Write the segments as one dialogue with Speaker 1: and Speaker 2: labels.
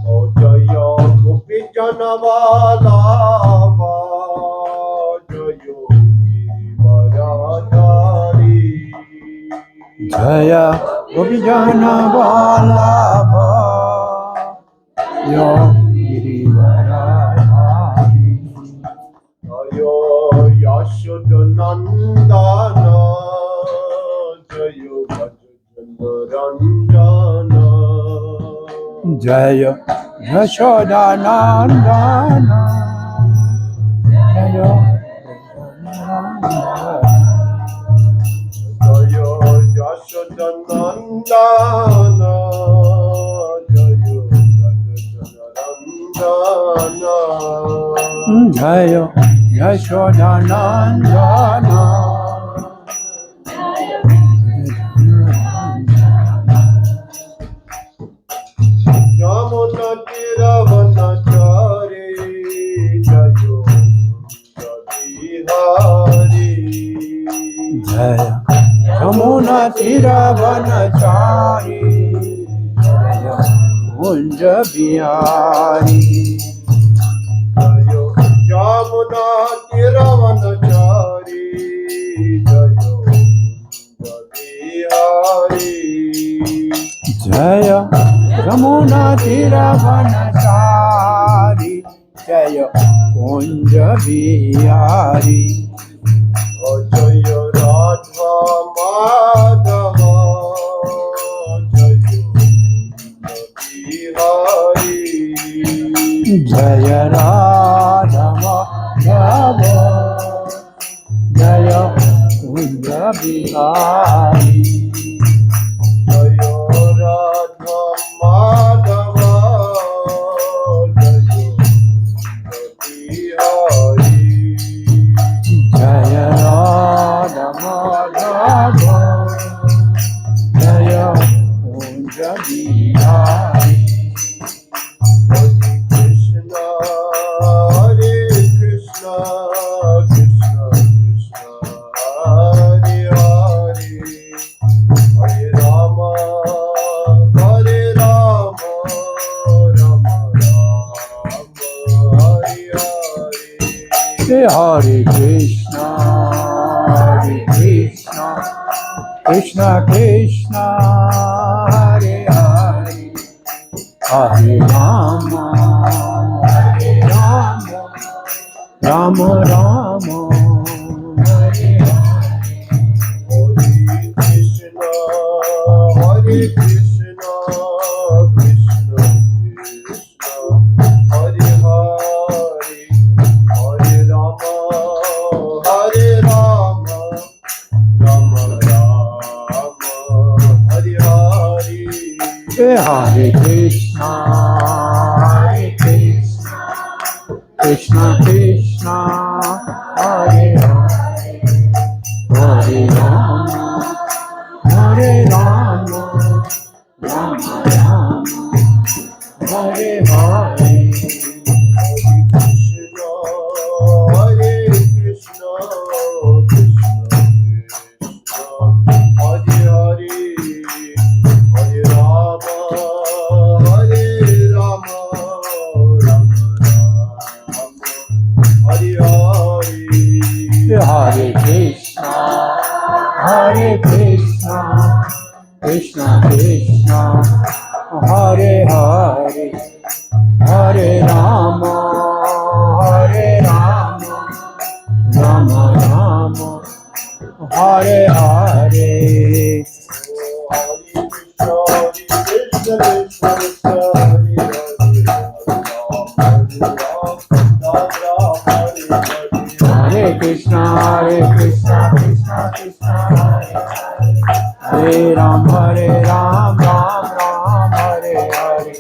Speaker 1: Jaya Gopi Janavalabha Jaya Girivaradhari
Speaker 2: Jaya Gopi Janavalabha Jaya Girivaradhari
Speaker 1: Jaya Yashodanandana Jaya Bhajandaranjana
Speaker 2: Jaya Yashodanandana Jaya
Speaker 1: Jaya Yashodanandana Jaya Bhajandaranjana
Speaker 2: Jaya Yashodanandana
Speaker 1: Yamuna Tiravanachari Jayo Bihari
Speaker 2: Jaya Yamuna Tiravanachari Jaya Kunja Bihari
Speaker 1: Jayo Yamuna Tiravanachari Jayo Bihari
Speaker 2: Jaya Yamuna Tiravanachari Jaya Kunja Bihari
Speaker 1: Jaya Radha Madhava Jayo Bihari
Speaker 2: Jaya Radha Madhava Jaya Kunja Bihari
Speaker 1: Jaya Radha Madhava Jayo Bihari
Speaker 2: Jaya Radha Madhava Jaya Kunja Bihari
Speaker 1: Hare Krishna, Krishna Krishna, Hare Hare, Hare Rama, Hare Rama, Rama Rama, Hare Hare.
Speaker 2: Hare Krishna, Hare Krishna, Krishna Krishna, Hare Hare, Hare Rama, Hare Rama, Rama Rama, Hare Hare.
Speaker 1: Hare Krishna, Hare Krishna, Krishna Krishna, Hare Hare, Hare Rama, Hare Rama, Rama Rama, Hare Hare.
Speaker 2: Hare Krishna, Hare Krishna, Krishna Krishna, Hare Hare, Hare Rama, Hare Rama, Rama Rama, Hare Hare.
Speaker 1: Hare Krishna, Krishna Krishna, Hare Hare, Hare Rama, Hare Rama, Rama Rama, Hare Hare.
Speaker 2: Hare Krishna, Hare Krishna, Krishna Krishna, Hare Hare, Hare Rama, Hare Rama, Rama Rama, Hare Hare. Hare Krishna, Hare Krishna, Krishna Krishna, Hare Ram, Hare Ram, Ram Ram, Hare Hare.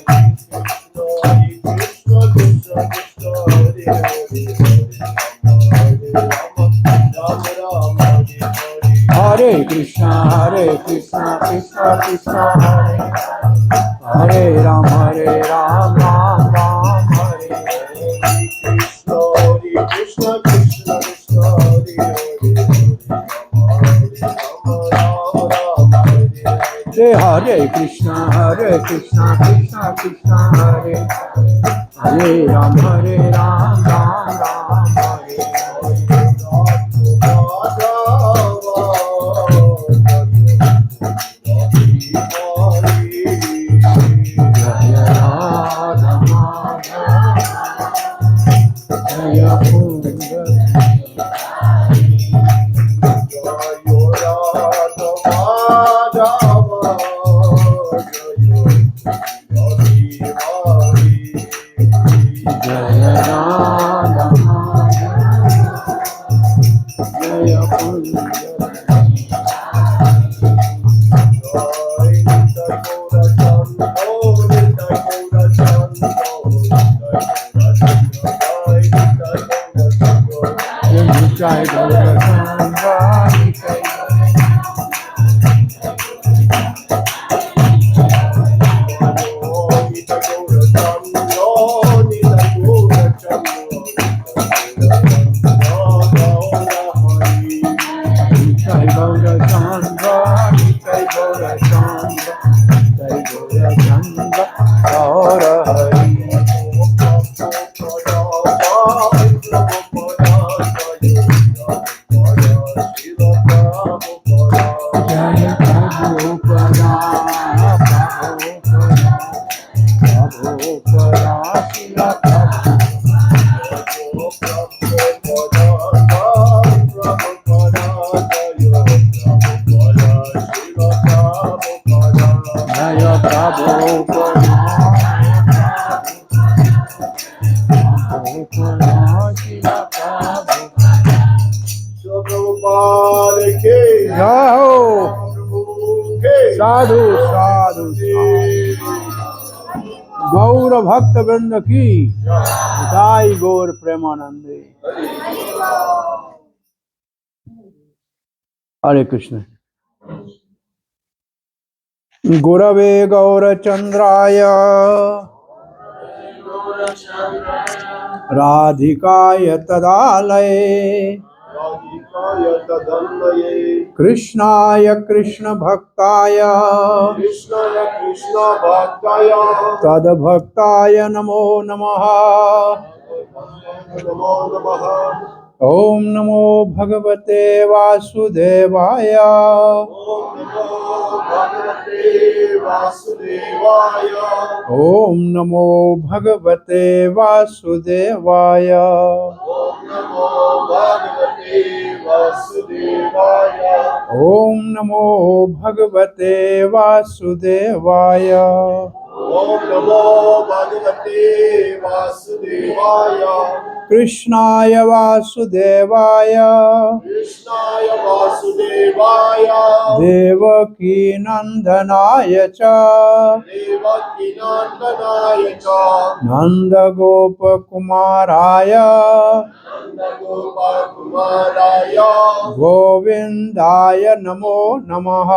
Speaker 2: Hare Krishna, Hare Krishna, Krishna Krishna, Hare Ram, Hare Ram, Ram Ram, Hare
Speaker 1: Krishna Krishna Krishna Hare Hare Hare Rama Hare Rama Rama Rama Hare Hare.
Speaker 2: Hare Krishna, Hare Krishna, Krishna Krishna, Hare Hare Ram, Hare Ram, Ram Ram, Hare Jaya Radha Madhava, Jaya Kunda. Jaya Radha Jaya Kunda. Jai Gaura Chandra, Jai Jai Gaura Chandra, Jai Gaura Chandra, Jai Gaura Chandra, Gaura Hari. Jaya Prabhupada, Prabhupada, Prabhupada, Srila Jaya Prabhupada, Prabhupada, Srila Prabhupada. Jai साधु साधु गौर भक्त वृंद की जय गौर प्रेमानंदे हरे कृष्ण गुरवे गौरचंद्राय राधिकाय तदालये कृष्णाय कृष्ण भक्ताय तद्भक्ताय नमो नमः ओम नमो भगवते वासुदेवाय ओम नमो भगवते वासुदेवाय ओम नमो भगवते वासुदेवाय कृष्णाय वासुदेवाय देवकी नंदनाय च नंदगोपकुमाराय गोविंदाय नमो नमः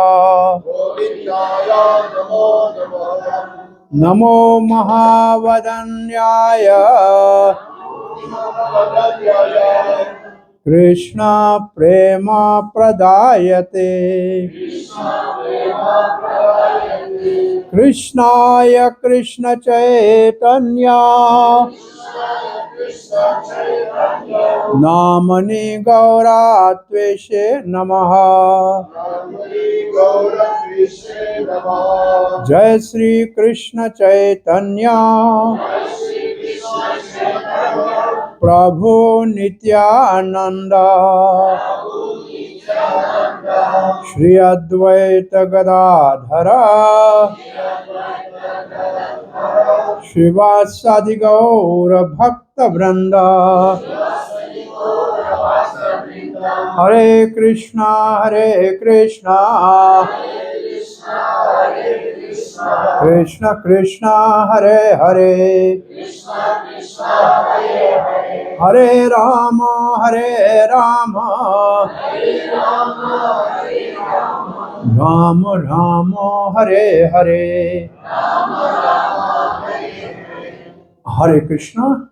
Speaker 2: नमो महावदन्याय कृष्ण प्रेम प्रदायते कृष्णाय कृष्ण चैतन्य नामनि गौरात्वेषे नमः जय श्री कृष्ण चैतन्य प्रभु नित्यानंद श्री अद्वैत गदाधर श्रीवासादि गौर भक्त वृंद हरे Krishna Krishna Krishna Hare Hare Hare Ram Ram Ram Hare Hare Hare Krishna.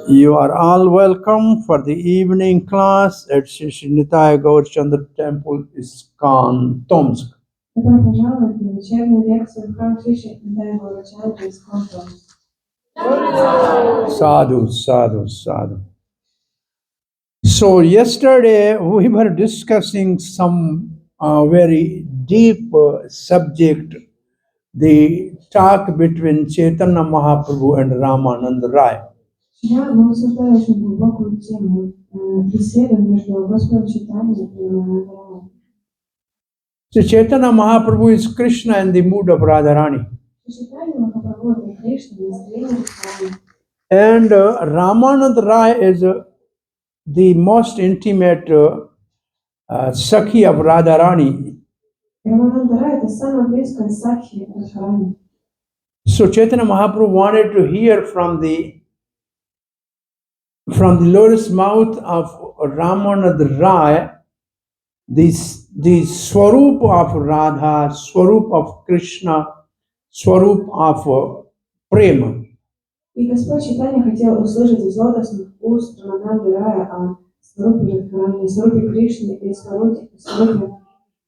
Speaker 2: You are all welcome for the evening class at Shri Nitai Gaur Chandra Temple, ISKCON, Tomsk.
Speaker 3: Добро пожаловать на вечернюю лекцию в храм Кришны Даева Рачанки из Tomsk.
Speaker 2: Sadhu, sadhu, sadhu. So yesterday we were discussing some very deep subject, the talk between Chaitanya Mahaprabhu and Ramananda Rai.
Speaker 3: Вчера мы обсуждали очень глубокую тему беседы между Господом Чайтаньей и Раманандараем.
Speaker 2: So Chaitanya Mahaprabhu is Krishna in the mood of Radharani.
Speaker 3: Чайтанья Махапрабху — это Кришна, настроение Кришны.
Speaker 2: And Ramananda Rai is the most intimate Sakhi of Radharani.
Speaker 3: Раманандарай — это самая близкая сакхи Радхарани.
Speaker 2: So Chaitanya Mahaprabhu wanted to hear from the lotus mouth of Ramananda Rai the Swarup of Radha, Swarup of Krishna, Swarup of Prema.
Speaker 3: И Господь Чайтанья хотел услышать из лотосных уст Раманандарая о Сварупе Радхарани, Сварупе Кришны и Сварупе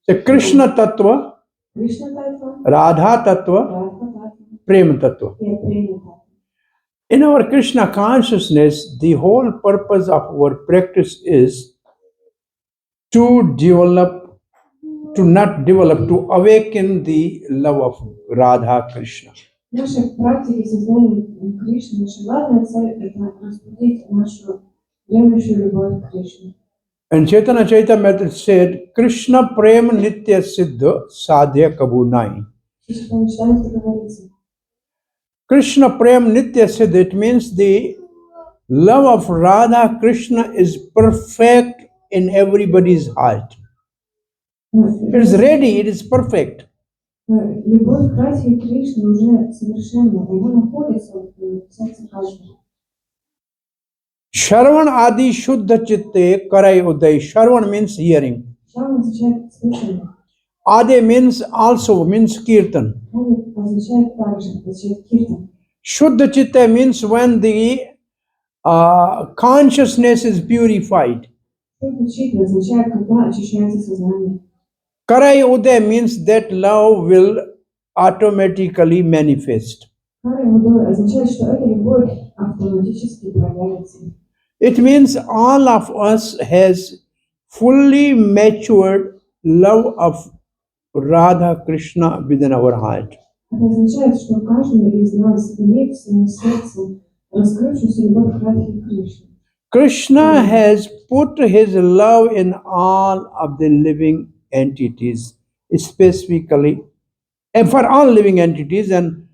Speaker 2: The Krishna Tattva,
Speaker 3: Кришна Татва,
Speaker 2: Radha Tattva,
Speaker 3: Радха Татва
Speaker 2: Prema Tattva.
Speaker 3: и Према Татва.
Speaker 2: In our Krishna consciousness, the whole purpose of our practice is to awaken the love of Radha Krishna.
Speaker 3: В нашей практике сознания Кришны наша главная цель — это разбудить нашу дремлющую любовь к Кришне.
Speaker 2: And Chaitanya Chaitamya said, Krishna Prem Nitya Siddha Sadhya Kabhu Nai.
Speaker 3: Если помечтаем, то говорится.
Speaker 2: Krishna Prem Nitya Siddha, it means the love of Radha Krishna is perfect in everybody's heart. It is ready, it is perfect.
Speaker 3: Любовь к Радхе Кришне уже совершенна, она находится в сердце каждого.
Speaker 2: Shravan Adi Shuddha Chitte Karai Uday. Shravan means hearing.
Speaker 3: Шрава означает слушание.
Speaker 2: Adi means kirtan.
Speaker 3: Ани означает также, означает киртан.
Speaker 2: Shuddha Chitta means when the consciousness is purified.
Speaker 3: Шрава Читта означает, когда очищается сознание.
Speaker 2: Karai Uday means that love will automatically manifest.
Speaker 3: Карай Удой означает, что эта любовь автоматически проявится.
Speaker 2: It means all of us has fully matured love of Radha Krishna within our heart.
Speaker 3: Это означает, что каждый из нас имеет в своем сердце раскрывшуюся любовь к Радхе Кришне.
Speaker 2: Krishna has put his love in all of the living entities, specifically, and for all living entities, and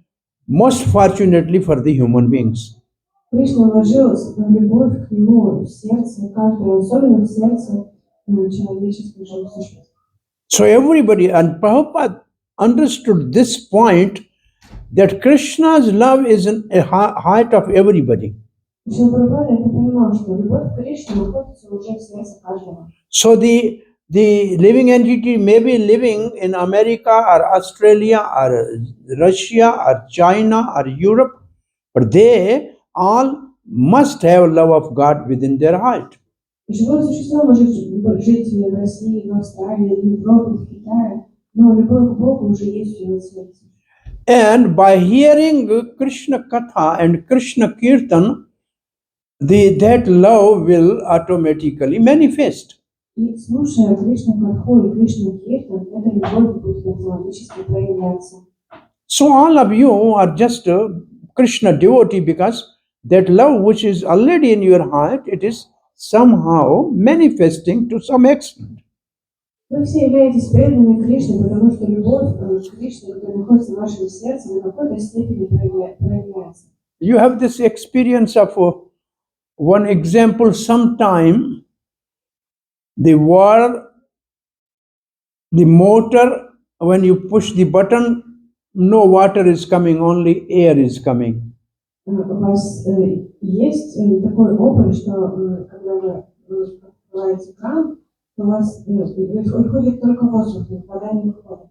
Speaker 2: most fortunately for the human beings.
Speaker 3: Кришна вложил свою любовь к нему в сердце каждого, особенно в сердце человеческих живых существ.
Speaker 2: So everybody, and Prabhupada understood this point, that Krishna's love is in the heart of everybody.
Speaker 3: Шрила Прабхупада это понимал, что любовь к Кришне находится уже в сердце каждого.
Speaker 2: So the living entity may be living in America or Australia or Russia or China or Europe, but they all must have love of God within their heart.
Speaker 3: И живое существо может жить в России, в Австралии, в Европе, в Китае, но любовь к Богу уже есть в его сердце.
Speaker 2: And by hearing Krishna Katha and Krishna Kirtan, that love will automatically manifest.
Speaker 3: И слушая Кришну Катху и Кришну Киртан, эта любовь будет автоматически проявляться.
Speaker 2: So all of you are just a Krishna devotee because that love which is already in your heart, it is somehow manifesting to some extent.
Speaker 3: Вы все являетесь преданными Кришне, потому что любовь к Кришне, которая находится в вашем сердце, на какой-то степени проявляется.
Speaker 2: You have this experience of one example. Sometime the motor, when you push the button, no water is coming, only air is coming.
Speaker 3: У вас есть такой опыт, что когда вы открываете кран, у вас выходит только воздух, вода не выходит.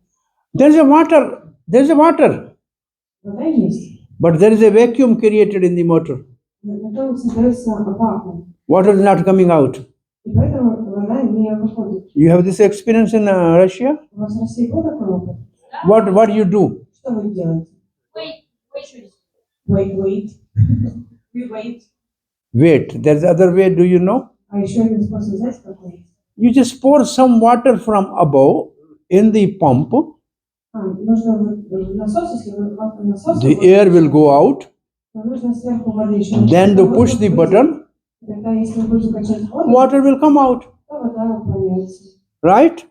Speaker 2: There's a water,
Speaker 3: Вода есть,
Speaker 2: but there is a vacuum created in the motor.
Speaker 3: но там создается вакуум,
Speaker 2: Water is not coming out.
Speaker 3: и поэтому вода не не выходит.
Speaker 2: You have this experience in Russia?
Speaker 3: У вас в России был такой опыт?
Speaker 2: What you do?
Speaker 3: Что вы делаете? Wait. We wait.
Speaker 2: Wait. There's other way. Do you know?
Speaker 3: А еще один способ, знаете, какой есть?
Speaker 2: You just pour some water from above in the pump.
Speaker 3: Нужно насос, если вы насос,
Speaker 2: The air will go out.
Speaker 3: то нужно сверху воды еще.
Speaker 2: Then to push the button,
Speaker 3: Тогда, если вы будете качать воду,
Speaker 2: water will come out.
Speaker 3: то вода польется.
Speaker 2: Right?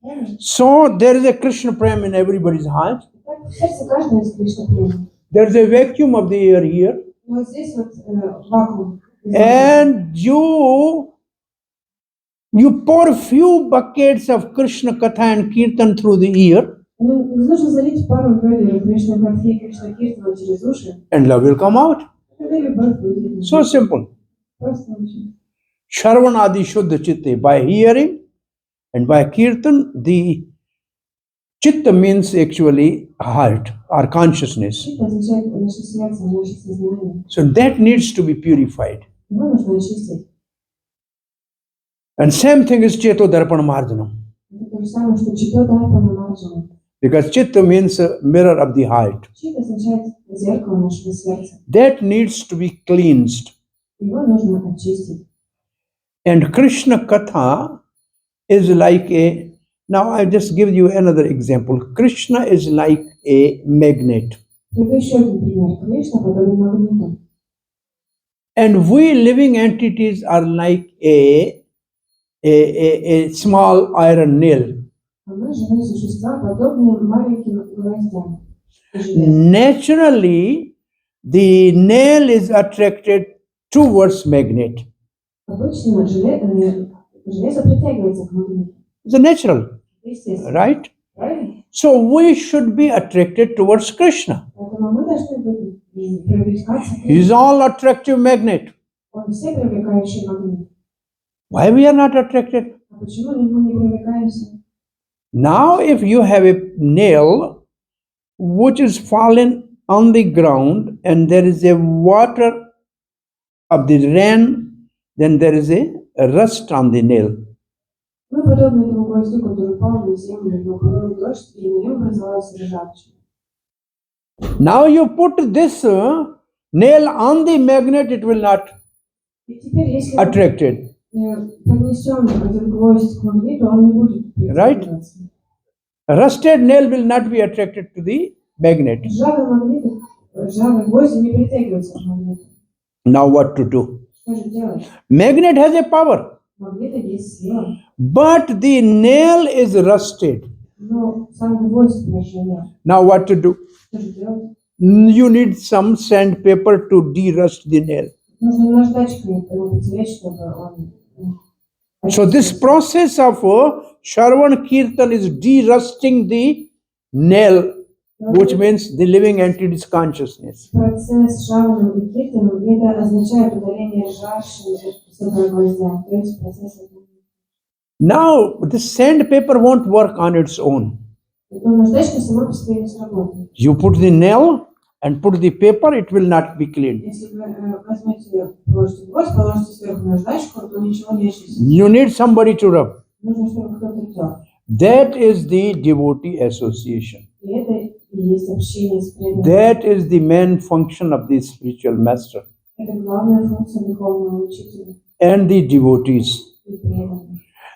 Speaker 3: Правильно?
Speaker 2: So there is a Krishna prem in everybody's heart.
Speaker 3: Так, в сердце каждого есть Кришна према.
Speaker 2: There is a vacuum of the air here.
Speaker 3: Вот здесь вот вакуум.
Speaker 2: And you pour few buckets of Krishna Katha and Kirtan through the ear,
Speaker 3: Нужно залить пару ведер Кришна Катхи, Кришна Киртана через уши.
Speaker 2: and love will come out.
Speaker 3: Тогда любовь будет.
Speaker 2: So simple.
Speaker 3: Просто очень.
Speaker 2: Shravanadi Shuddha Chitte. By hearing and by Kirtan, the Chitta means actually heart or consciousness.
Speaker 3: Это означает наше сердце, наше сознание.
Speaker 2: So that needs to be purified.
Speaker 3: Его нужно очистить.
Speaker 2: And same thing is Cheto Darpana Marjanam.
Speaker 3: Это то же самое, что чито дарпана марджана.
Speaker 2: Because Chitta means a mirror of the heart.
Speaker 3: Чит означает зеркало нашего сердца.
Speaker 2: That needs to be cleansed.
Speaker 3: Его нужно очистить.
Speaker 2: And Krishna Katha is like a, now I just give you another example. Krishna is like a magnet.
Speaker 3: Это еще один пример. Кришна подобен магниту.
Speaker 2: And we living entities are like a small iron nail.
Speaker 3: А мы, живые существа, подобны маленьким гвоздям.
Speaker 2: Naturally, the nail is attracted towards magnet.
Speaker 3: Обычно железо притягивается к магниту.
Speaker 2: It's a natural,
Speaker 3: Естественно.
Speaker 2: right?
Speaker 3: Правильно?
Speaker 2: So we should be attracted towards Krishna.
Speaker 3: Поэтому мы должны быть привлекаться к
Speaker 2: He is
Speaker 3: нему.
Speaker 2: all attractive magnet.
Speaker 3: Он все привлекающий магнит.
Speaker 2: Why we are not attracted?
Speaker 3: А почему мы не привлекаемся?
Speaker 2: Now, if you have a nail which is fallen on the ground and there is a water of the rain, then there is a rust on the nail.
Speaker 3: Мы подобны этому гвоздю, который упал на землю, его полил дождь, и на нем образовалась ржавчина.
Speaker 2: Now you put this nail on the magnet, it will not
Speaker 3: И теперь, если мы
Speaker 2: attracted.
Speaker 3: поднесем этот гвоздь к магниту, он не будет притягиваться.
Speaker 2: Rusted nail will not be attracted to the magnet.
Speaker 3: Ржавые гвозди не притягиваются к магниту.
Speaker 2: Now what to do?
Speaker 3: Что же делать?
Speaker 2: Magnet has a power,
Speaker 3: Магнита есть сила,
Speaker 2: but the nail is rusted.
Speaker 3: но сам гвоздь проживет.
Speaker 2: Now what to do?
Speaker 3: Что же делать?
Speaker 2: You need some sandpaper to de-rust the nail.
Speaker 3: Нужно наждачкой его потереть, чтобы он...
Speaker 2: So this process of Shravan Kirtan is de-rusting the nail, which means the living entity's consciousness.
Speaker 3: Процесс Шраваном и Киртаном, и это означает удаление ржавчины с этого гвоздя. То есть процесс...
Speaker 2: Now, the sandpaper won't work on its own.
Speaker 3: Но наждачка сама по себе не сработает.
Speaker 2: You put the nail and put the paper, it will not be cleaned.
Speaker 3: Если вы возьмете, положите гвоздь, положите сверху наждачку, то ничего не очистится.
Speaker 2: You need somebody to rub.
Speaker 3: Нужно, чтобы кто-то тер.
Speaker 2: That is the devotee association.
Speaker 3: И это и есть общение с преданным.
Speaker 2: That is the main function of the spiritual master
Speaker 3: Это главная функция духовного учителя
Speaker 2: and the devotees.
Speaker 3: и преданных.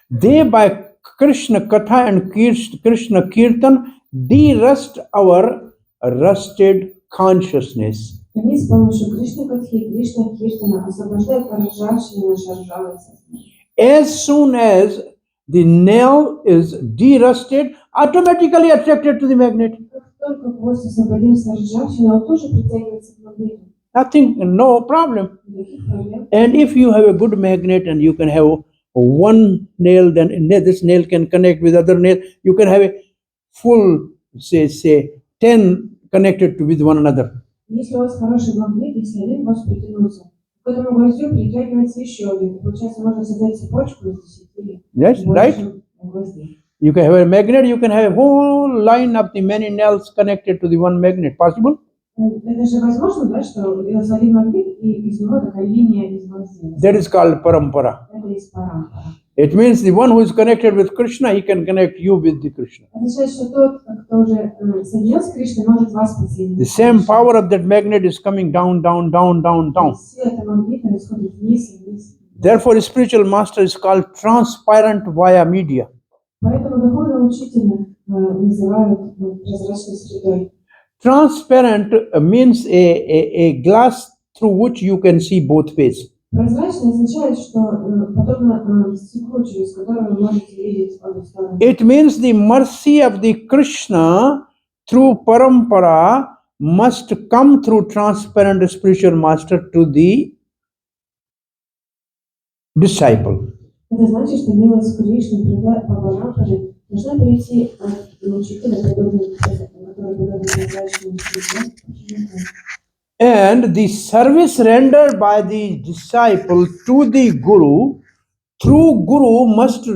Speaker 2: They, by Krishna Katha and Krishna Kirtan, de-rust our rusted consciousness.
Speaker 3: Они с помощью Кришны Катхи и Кришна Киртана освобождают от ржавчины наше ржавое сознание.
Speaker 2: As soon as the nail is de-rusted, automatically attracted to the magnet.
Speaker 3: Как только гвоздь освободился от ржавчины, он тоже притягивается к магниту.
Speaker 2: Nothing, no problem.
Speaker 3: Никаких проблем.
Speaker 2: And if you have a good magnet and you can have one nail, then this nail can connect with other nail. You can have a full, say 10 connected with one another.
Speaker 3: Если у вас хороший магнит, если один гвоздь притянулся, к этому гвоздю притягивается еще один. И получается, можно создать цепочку из 10
Speaker 2: Yes, right?
Speaker 3: гвоздей.
Speaker 2: You can have a magnet, you can have a whole line of the many nails connected to the one magnet. Possible?
Speaker 3: Это же возможно, да, что один магнит, и из него такая линия из гвоздей.
Speaker 2: That is called parampara.
Speaker 3: Это из парампара.
Speaker 2: It means the one who is connected with Krishna, he can connect you with the Krishna.
Speaker 3: Означает, что тот, кто уже соединен с Кришной, может вас
Speaker 2: The
Speaker 3: подсоединить.
Speaker 2: same power of that magnet is coming down, down, down, down, down.
Speaker 3: Сила этого магнита исходит вниз и вниз.
Speaker 2: Therefore, spiritual master is called transparent via media.
Speaker 3: Поэтому духовного учителя называют прозрачной средой.
Speaker 2: Transparent means a glass through which you can see both ways.
Speaker 3: Прозрачный означает, что подобно стеклу, через которое вы можете видеть обе стороны.
Speaker 2: It means the mercy of the Krishna through parampara must come through transparent spiritual master to the disciple.
Speaker 3: Это значит, что милость Кришны по Парампаре должна перейти от учителя, который подобен прозрачному стеклу.
Speaker 2: And the service rendered by the disciple to the Guru, through Guru, must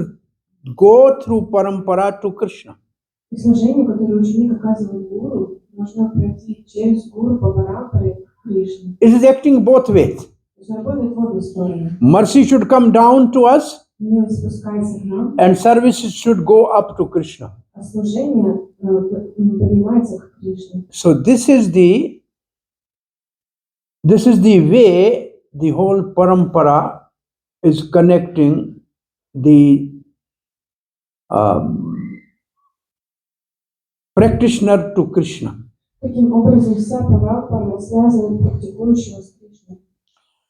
Speaker 2: go through parampara to Krishna.
Speaker 3: И служение, которое ученик оказывает гуру, должно пройти через гуру по Парампаре к Кришне.
Speaker 2: It is acting both ways.
Speaker 3: То есть работает в обе стороны.
Speaker 2: Mercy should come down to us,
Speaker 3: Милость спускается к нам,
Speaker 2: and service should go up to Krishna.
Speaker 3: а служение поднимается к Кришне.
Speaker 2: So this is the way the whole parampara is connecting the practitioner to Krishna.
Speaker 3: Таким образом, вся Парампара связана практикующего с Кришной.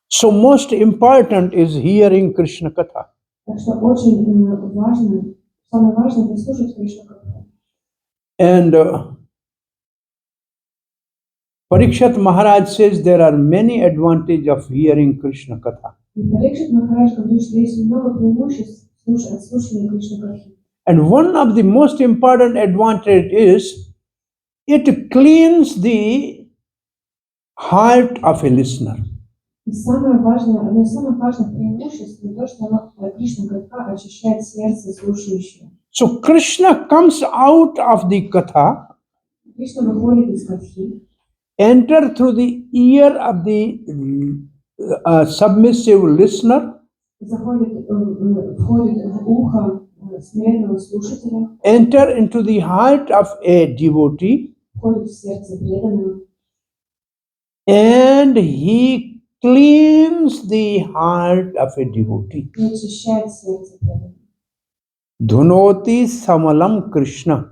Speaker 2: So most important is hearing Krishna Katha.
Speaker 3: Так что очень важно, самое важное это слушать Кришну Катху.
Speaker 2: And Parikshit Maharaj says there are many advantages of hearing Krishna Katha.
Speaker 3: И Парикшит Махарадж говорит, что есть много преимуществ от слушания Кришны Катхи.
Speaker 2: And one of the most important advantage is it cleans the heart of a listener.
Speaker 3: И самое важное, одно из самых важных преимуществ то, что Кришна Катха очищает сердце слушающего.
Speaker 2: So Krishna comes out of the Katha,
Speaker 3: Кришна выходит из Катхи,
Speaker 2: enter through the ear of the submissive listener,
Speaker 3: входит в ухо смиренного слушателя,
Speaker 2: enter into the heart of a devotee,
Speaker 3: входит в сердце преданного,
Speaker 2: and he cleans the heart of a devotee.
Speaker 3: и очищает сердце преданного.
Speaker 2: Dhunoti samalam Krishna.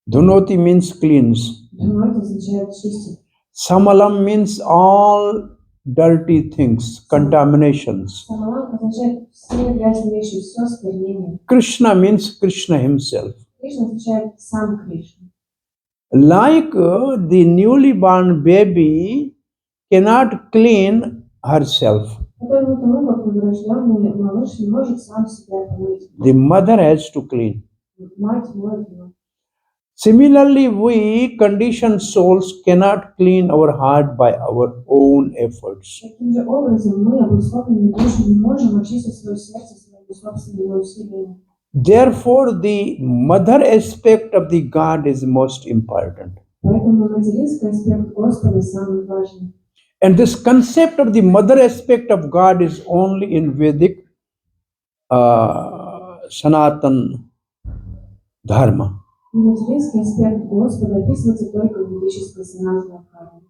Speaker 2: Dhunoti means cleans.
Speaker 3: Дханати означает чистить.
Speaker 2: Samalam means all dirty things, contaminations.
Speaker 3: Самалам означает все грязные вещи, все осквернение.
Speaker 2: Krishna means Krishna himself.
Speaker 3: Кришна означает сам Кришна.
Speaker 2: Like the newly born baby cannot clean herself.
Speaker 3: Подобно тому, как новорожденный малыш не может сам себя помыть.
Speaker 2: The mother has to clean.
Speaker 3: Мать моет его.
Speaker 2: Similarly, we conditioned souls cannot clean our heart by our own efforts.
Speaker 3: Таким же образом, мы, обусловленные души, не можем очистить свое сердце своими собственными усилиями.
Speaker 2: Therefore, the mother aspect of the God is most important.
Speaker 3: Поэтому материнский аспект Господа самый важный.
Speaker 2: And this concept of the mother aspect of God is only in Vedic Sanatan Dharma.
Speaker 3: И материнский аспект Господа описывается только в ведической санатной дхарме.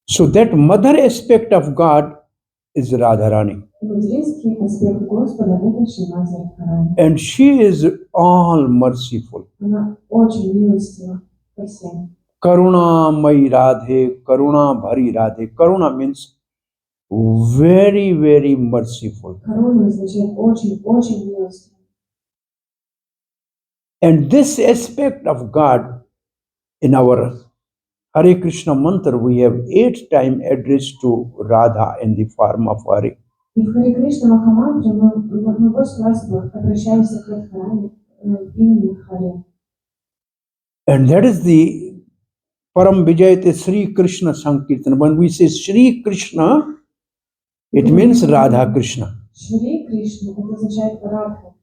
Speaker 2: So that mother aspect of God is Radharani.
Speaker 3: И материнский аспект Господа это Шримати Радхарани.
Speaker 2: And she is all merciful.
Speaker 3: Она очень милостива ко всем.
Speaker 2: Karuna Mai Radhe, Karuna Bhari Radhe. Karuna means very, very merciful.
Speaker 3: Каруна означает очень милостив.
Speaker 2: And this aspect of God in our Hare Krishna mantra, we have 8 times addressed to Radha in the form of Hare.
Speaker 3: И в Харе Кришна Махамантре мы 8 раз обращаемся к Радхарани имени Харе.
Speaker 2: And that is the Param Vijayate Sri Krishna Sankirtan. When we say Sri Krishna, it means Radha Krishna.
Speaker 3: Шри Кришна это означает Радха.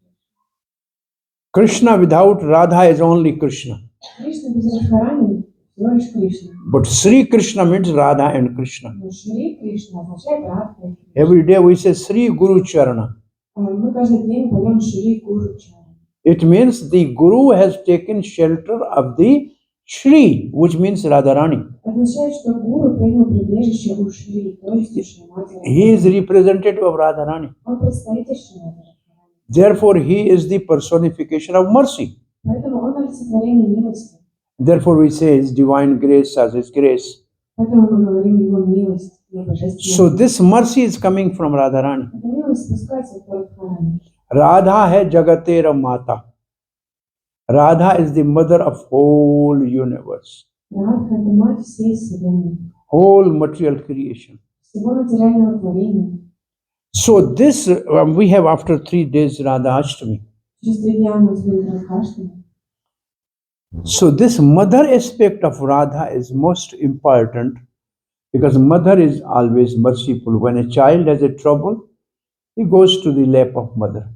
Speaker 2: Krishna without Radha is only Krishna.
Speaker 3: Кришна без Радхарани всего лишь Кришна.
Speaker 2: But Sri Krishna means Radha and Krishna.
Speaker 3: Но Шри Кришна означает Радха.
Speaker 2: Every day we say Sri Guru Charana.
Speaker 3: Мы каждый день поем Шри Гуру Чару.
Speaker 2: It means the Guru has taken shelter of the Shri, which means Radharani.
Speaker 3: Означает, что гуру принял прибежище у Шри, то есть у Шри Матери.
Speaker 2: He is representative of Radharani.
Speaker 3: Он представитель Шри Матери.
Speaker 2: Therefore, he is the personification of mercy.
Speaker 3: Поэтому он олицетворение милости.
Speaker 2: Therefore, we say his divine grace as his grace.
Speaker 3: Поэтому мы говорим его милость, его божественность.
Speaker 2: So this mercy is coming from Radharani.
Speaker 3: Эта милость спускается от Радхарани.
Speaker 2: Radha hai jagatera mata. Radha is the mother of whole universe,
Speaker 3: Радха – это мать всей вселенной,
Speaker 2: whole material creation.
Speaker 3: всего материального творения.
Speaker 2: So this we have after 3 days Radha Ashtami.
Speaker 3: Через 3 дня у нас будет Радхаштами.
Speaker 2: So this mother aspect of Radha is most important because mother is always merciful. When a child has a trouble, he goes to the lap of mother.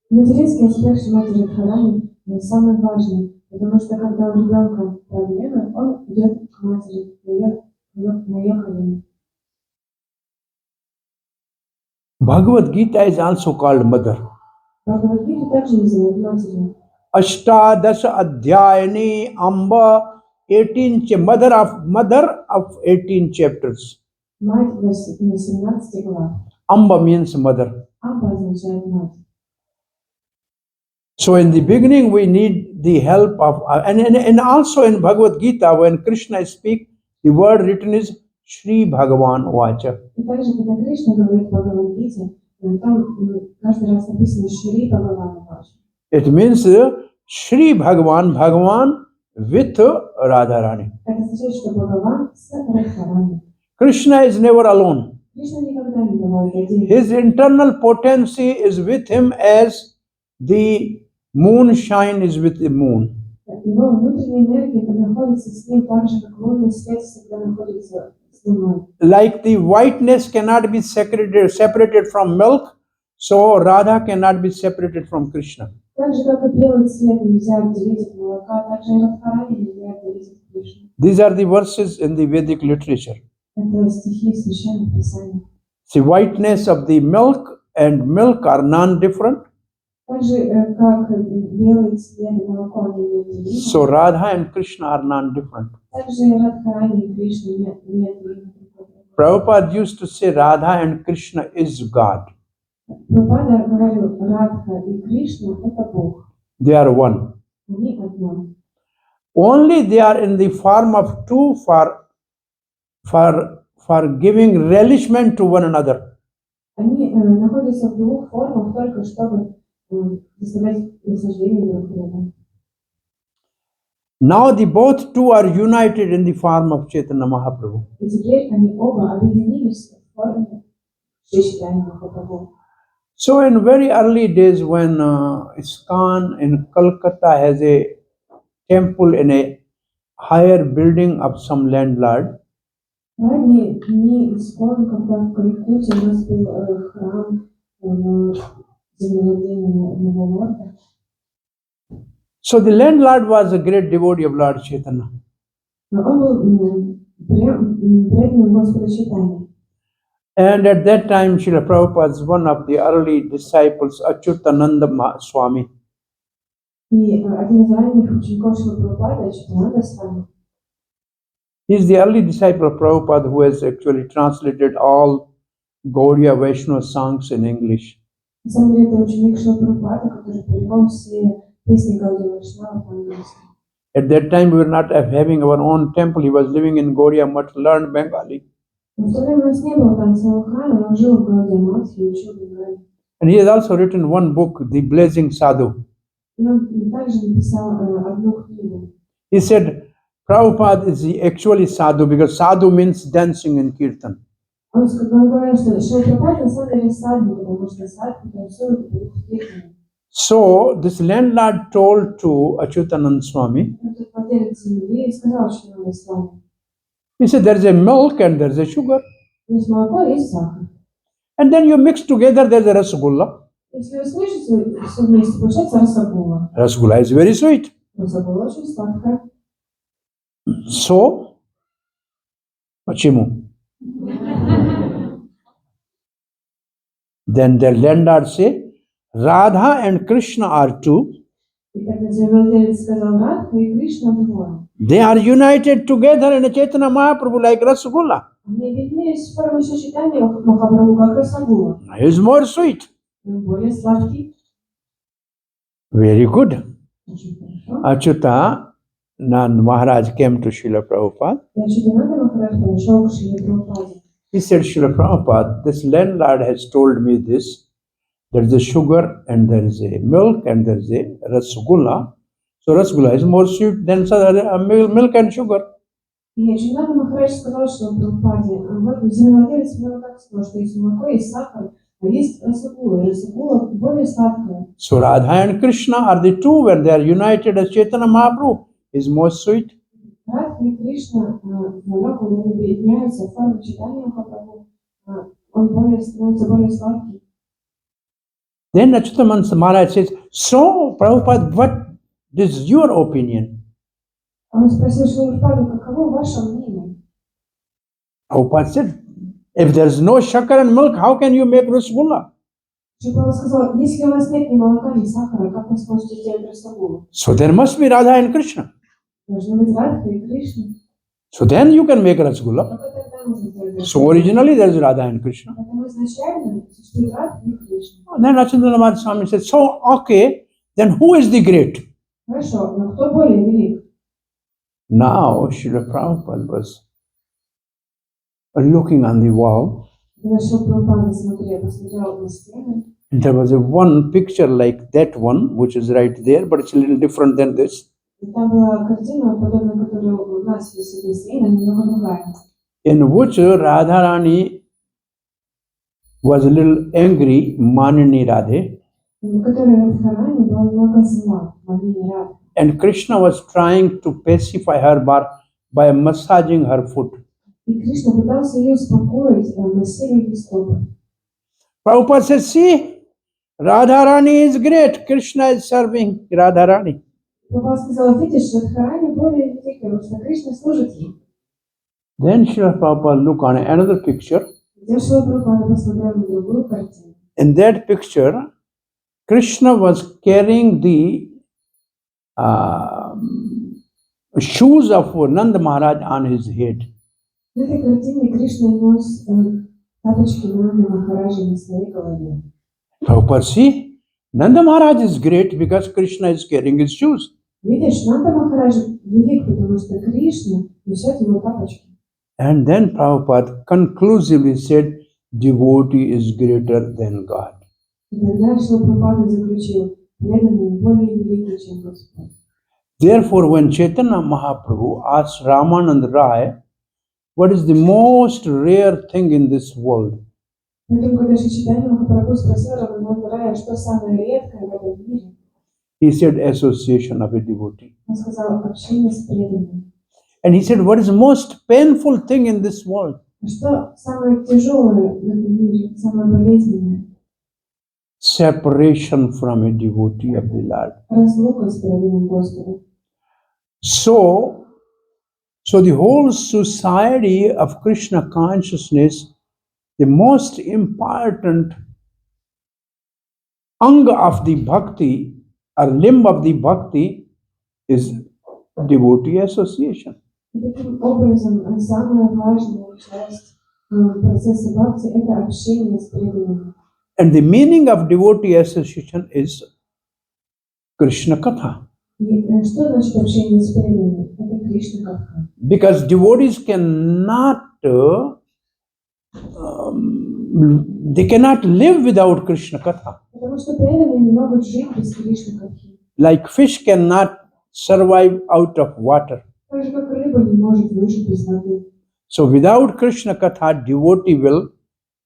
Speaker 3: Материнский аспект Шримати Радхарани самый важный, потому что когда у ребенка проблемы, он идет к матери, на ее колени.
Speaker 2: Bhagavad Gita is also called mother.
Speaker 3: Бхагавад-гиту также называют матерью.
Speaker 2: Ashtadasha Adhyayani Amba 18 mother of 18 chapters.
Speaker 3: Мать на 17 глав.
Speaker 2: Amba means mother.
Speaker 3: Амба означает мать.
Speaker 2: So in the beginning we need the help of and also in Bhagavad Gita when Krishna speaks, the word written is Shri Bhagavan Vacha.
Speaker 3: И также, когда Кришна говорит в Бхагавад-гите, там каждый раз написано Шри Бхагавана Ваша.
Speaker 2: It means Shri Bhagavan with Radharani.
Speaker 3: Это означает, что Бхагаван с Радхарани.
Speaker 2: Krishna is never alone.
Speaker 3: Кришна никогда не бывает один.
Speaker 2: His internal potency is with him as the moonshine is with the moon.
Speaker 3: Его внутренняя энергия находится с ним так же, как лунный свет всегда находится с луной.
Speaker 2: Like the whiteness cannot be separated from milk, so Radha cannot be separated from Krishna.
Speaker 3: Так же, как и белый цвет нельзя отделить от молока, так же и Радхарани нельзя отделить от Кришны.
Speaker 2: These are the verses in the Vedic literature.
Speaker 3: Это стихи в Священном Писании.
Speaker 2: The whiteness of the milk and milk are non-different.
Speaker 3: Так же, как белый цвет и молоко они неотделимы.
Speaker 2: So Radha and Krishna are non-different.
Speaker 3: Так же и Радхарани и Кришна неотделимы.
Speaker 2: Prabhupada used to say Radha and Krishna is God.
Speaker 3: Прабхупада говорил, Радха и Кришна – это Бог.
Speaker 2: They are one.
Speaker 3: Они одно.
Speaker 2: Only they are in the form of two for giving relishment to one another.
Speaker 3: Они находятся в двух формах только чтобы доставлять наслаждение друг другу.
Speaker 2: Now the both two are united in the form of Chaitanya Mahaprabhu.
Speaker 3: И теперь они оба объединились в форме Шри Чайтаньи Махапрабху.
Speaker 2: So in very early days when ISKCON in Calcutta has a temple in a higher building of some landlord,
Speaker 3: Ранние дни ИСККОН, когда в Калькутте у нас был храм землерождения одного лорда.
Speaker 2: so the landlord was a great devotee of Lord Chaitanya.
Speaker 3: Он был преданным Господа Чайтаньи.
Speaker 2: And at that time, Srila Prabhupada is one of the early disciples, Achyutananda Swami.
Speaker 3: И один из ранних учеников Шрила Прабхупады, Чайтананда Свами,
Speaker 2: He is the early disciple of Prabhupada who has actually translated all Gaudiya Vaishnava songs in English.
Speaker 3: на самом деле это ученик Шрила Прабхупады, который перевел все песни Гаудия Вайшнава по-английски.
Speaker 2: At that time, we were not having our own temple. He was living in Gaudiya Math, learned Bengali.
Speaker 3: Но в то время у нас не было там своего храма, он жил в Гаудия Матхе и учил Бенгалии.
Speaker 2: And he has also written one book, The Blazing Sadhu.
Speaker 3: И он также написал одну книгу.
Speaker 2: He said, Prabhupada is the actually sadhu because sadhu means dancing in kirtan.
Speaker 3: Он говорил, что Шрила Прабхупада на самом деле садху, потому что садху танцует и поет в киртане.
Speaker 2: So this landlord told to Achyutananda Swami,
Speaker 3: Этот владелец земли сказал Чайтананде Свами:
Speaker 2: he said, there is a milk and there is a sugar.
Speaker 3: есть молоко, есть сахар.
Speaker 2: And then you mix together, there is a rasgulla.
Speaker 3: Если вы смешиваете все вместе, получается расагула.
Speaker 2: Rasgulla is very sweet.
Speaker 3: Расагула очень сладкая.
Speaker 2: So, почему? Then the landlord say, Radha and Krishna are two.
Speaker 3: И тогда земледелец сказал, Радха и Кришна двое.
Speaker 2: They are united together in a Chaitanya Mahaprabhu like Rasgulla.
Speaker 3: Они объединились в форме сочетания Махапрабху как Расагула.
Speaker 2: He is more sweet.
Speaker 3: Он более сладкий.
Speaker 2: Very good.
Speaker 3: Очень хорошо.
Speaker 2: Achyuta Nand Maharaj came to Srila Prabhupada.
Speaker 3: И Ачутананда Махарадж подошел к Шриле Прабхупаде.
Speaker 2: He said, Srila Prabhupada, this landlord has told me this. There is a sugar and there is a milk and there is a rasgulla. So rasgulla is more sweet than milk and sugar.
Speaker 3: И Ачутананда Махарадж сказал, что Прабхупаде, вот земледелец мне вот так сказал, что есть молоко, есть сахар, а есть расагула. И расагула более сладкая.
Speaker 2: So Radha and Krishna are the two when they are united as Chaitanya Mahaprabhu is more sweet.
Speaker 3: Радха и Кришна вдвоем, когда они объединяются в форме читания Махапрабху, он становится более сладкий.
Speaker 2: Then Achyuta Maharaj says, so Prabhupada, what is your opinion?
Speaker 3: Он спросил Шрилу Прабхупаду, каково ваше мнение?
Speaker 2: Prabhupada said, if there is no shakar and milk, how can you make rasgulla?
Speaker 3: Шрила сказал, если у вас нет ни молока, ни сахара, как вы сможете сделать расагулу?
Speaker 2: So there must be Radha and Krishna.
Speaker 3: Должны быть Радха и Кришна.
Speaker 2: So then you can make rasgulla.
Speaker 3: Только тогда можно сделать
Speaker 2: So
Speaker 3: расагулу.
Speaker 2: originally there is Radha and Krishna.
Speaker 3: Поэтому изначально существует Радха и Кришна.
Speaker 2: And then Achyuta Swami said, so okay, then who is the great?
Speaker 3: Хорошо, но кто более велик?
Speaker 2: Now Srila Prabhupada was looking on the wall.
Speaker 3: Шрила Прабхупада посмотрел на стены.
Speaker 2: And there was a one picture like that one, which is right there, but it's a little different than this.
Speaker 3: И там была картина, подобная которой у нас висит на стене, немного другая.
Speaker 2: In which Radharani was a little angry, Manini Radhe,
Speaker 3: На которой Радхарани была немного зла, Манини Радха.
Speaker 2: and Krishna was trying to pacify her by massaging her foot.
Speaker 3: И Кришна пытался ее успокоить, массируя ей стопы.
Speaker 2: Prabhupada says, see, Radharani is great, Krishna is serving Radharani.
Speaker 3: Прабхупада сказал, видишь, Радхарани более великий, потому что Кришна служит ей.
Speaker 2: Then Srila Prabhupada looked on another picture.
Speaker 3: Затем Шрила Прабхупада посмотрел на другую картину.
Speaker 2: In that picture, Krishna was carrying the shoes of Nanda Maharaj on his head.
Speaker 3: В этой картине Кришна нес тапочки Нанды Махараджа на своей голове.
Speaker 2: Prabhupada, see, Nanda Maharaj is great because Krishna is carrying his shoes.
Speaker 3: Видишь, Нанда Махарадж велик, потому что Кришна несет его тапочки.
Speaker 2: And then Prabhupada conclusively said, devotee is greater than God.
Speaker 3: И тогда Шрила Прабхупада заключил, преданный более великий, чем Господь.
Speaker 2: Therefore, when Chaitanya Mahaprabhu asked Ramanand Rai, what is the most rare thing in this world?
Speaker 3: Поэтому, когда Шри Чайтанья Махапрабху спросил Рамананда Рая, что самое редкое в этом мире,
Speaker 2: He said, association of a devotee.
Speaker 3: он сказал общение с преданным.
Speaker 2: And he said, what is the most painful thing in this world?
Speaker 3: А что самое тяжелое в этом мире, самое болезненное?
Speaker 2: Separation from a devotee of the Lord.
Speaker 3: Разлука с преданным Господом.
Speaker 2: So the whole society of Krishna consciousness, the most important anga of the bhakti or limb of the bhakti is devotee association.
Speaker 3: И таким образом, самая важная часть процесса бхакти – это общение с преданными.
Speaker 2: And the meaning of devotee association is Krishna Katha.
Speaker 3: И что значит общение с преданными? Это Кришна Катха.
Speaker 2: Because devotees cannot, they cannot live without Krishna Katha.
Speaker 3: Потому что преданные не могут жить без Кришны Катхи.
Speaker 2: Like fish cannot survive out of water.
Speaker 3: Так же, как рыба не может выжить без воды.
Speaker 2: So without Krishna Katha, devotee will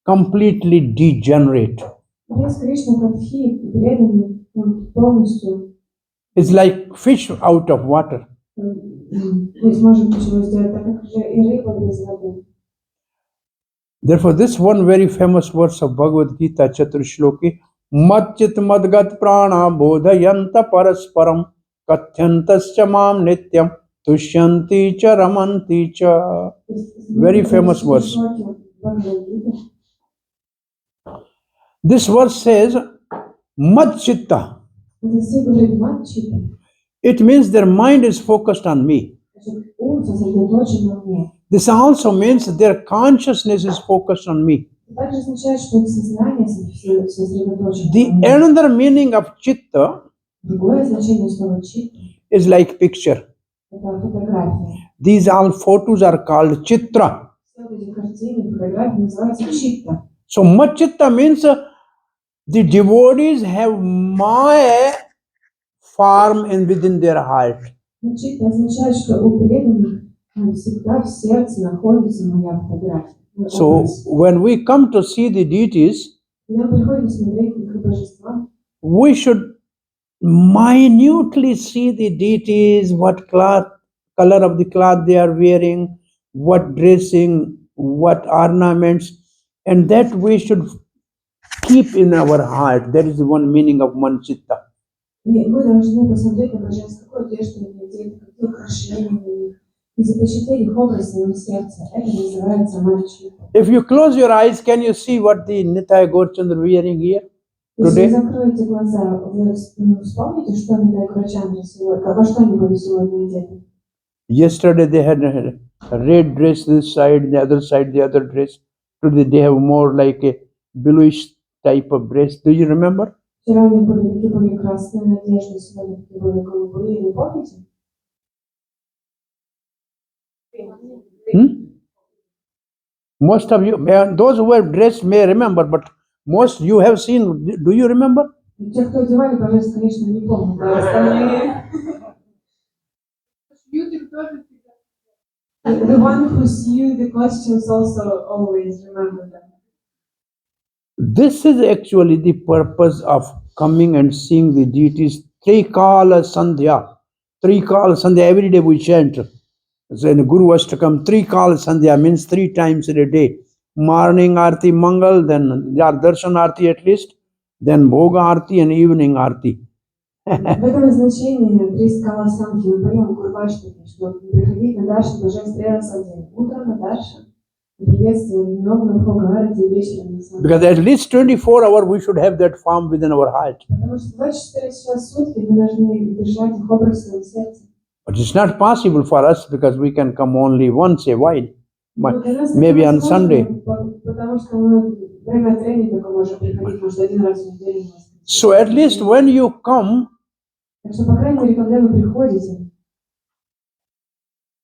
Speaker 2: completely degenerate.
Speaker 3: Без Кришны Катхи преданный полностью
Speaker 2: It's like fish out of water.
Speaker 3: не сможет ничего сделать, так как же и рыба без воды.
Speaker 2: Therefore, this one very famous verse of Bhagavad Gita, Chaturshloki, Madchit Madgat Prana Bodhayanta Parasparam Kathyantascha Mam Nityam Tushyanti Cha Ramanti Cha. Very famous verse. This verse says, Mat chitta.
Speaker 3: Când se говорит мать чита,
Speaker 2: It means their mind is focused on me.
Speaker 3: значит, ум сосредоточен на мне.
Speaker 2: This also means their consciousness is focused on me.
Speaker 3: Это также означает, что их сознание сосредоточено
Speaker 2: The
Speaker 3: на мне.
Speaker 2: another meaning of chitta
Speaker 3: Другое значение слова чита
Speaker 2: is like picture.
Speaker 3: – это фотография.
Speaker 2: These all photos are called chitra.
Speaker 3: Все вот эти картины, фотографии называются чита.
Speaker 2: So mat chitta means the devotees have my form within their heart.
Speaker 3: Чита означает, что у преданных всегда в сердце находится моя фотография. мой
Speaker 2: So
Speaker 3: образ.
Speaker 2: when we come to see the deities,
Speaker 3: Когда мы приходим смотреть на их божества,
Speaker 2: we should minutely see the deities, what cloth, color of the cloth they are wearing, what dressing, what ornaments, and that we should keep in our heart. That is the one meaning of manchitta.
Speaker 3: и мы должны посмотреть на божество, какую одежду они одеты, какие украшения на них, и запечатлеть их образ в своем сердце. Это называется мальчик.
Speaker 2: If you close your eyes, can you see what the Nitai Gaurchandra wearing here
Speaker 3: Если вы
Speaker 2: today?
Speaker 3: закроете глаза, вы вспомните, что Нитай Гурачандра сегодня, во что они были сегодня одеты.
Speaker 2: Yesterday they had a red dress this side, the other side the other dress. Today they have more like a bluish type of dress. Do you remember?
Speaker 3: Вчера у них были красные одежды, сегодня такие были голубые, вы помните?
Speaker 2: Most of you, those who have dressed may remember, but most you have seen. Do you remember?
Speaker 3: Те, кто одевали божество, конечно, не помнят, а остальные... The one who sew the costumes also always remember them.
Speaker 2: This is actually the purpose of coming and seeing the deities. Trikala Sandhya. Trikala Sandhya, every day we chant. So in Guru Ashtakam, Trikala Sandhya means 3 times in a day. Morning Arti Mangal, then Darshan Arti at least, then Bhoga Arti and evening Arti.
Speaker 3: В этом значении три скала самки мы поем Гурваштаки, что приходить на Даршан божеств 3 раза в день. Утром на Даршан, приветствие, днем на Бхогарати, вечером на Самки.
Speaker 2: Because at least 24 hours we should have that form within our heart.
Speaker 3: Потому что 24 часа в сутки мы должны держать их образ в своем сердце.
Speaker 2: But it's not possible for us because we can come only once a while,
Speaker 3: Но для нас это
Speaker 2: maybe on
Speaker 3: невозможно,
Speaker 2: Sunday.
Speaker 3: Потому что мы время от времени только можем приходить, может, 1 раз в неделю.
Speaker 2: So at least when you come,
Speaker 3: Так что, по крайней мере, когда вы приходите,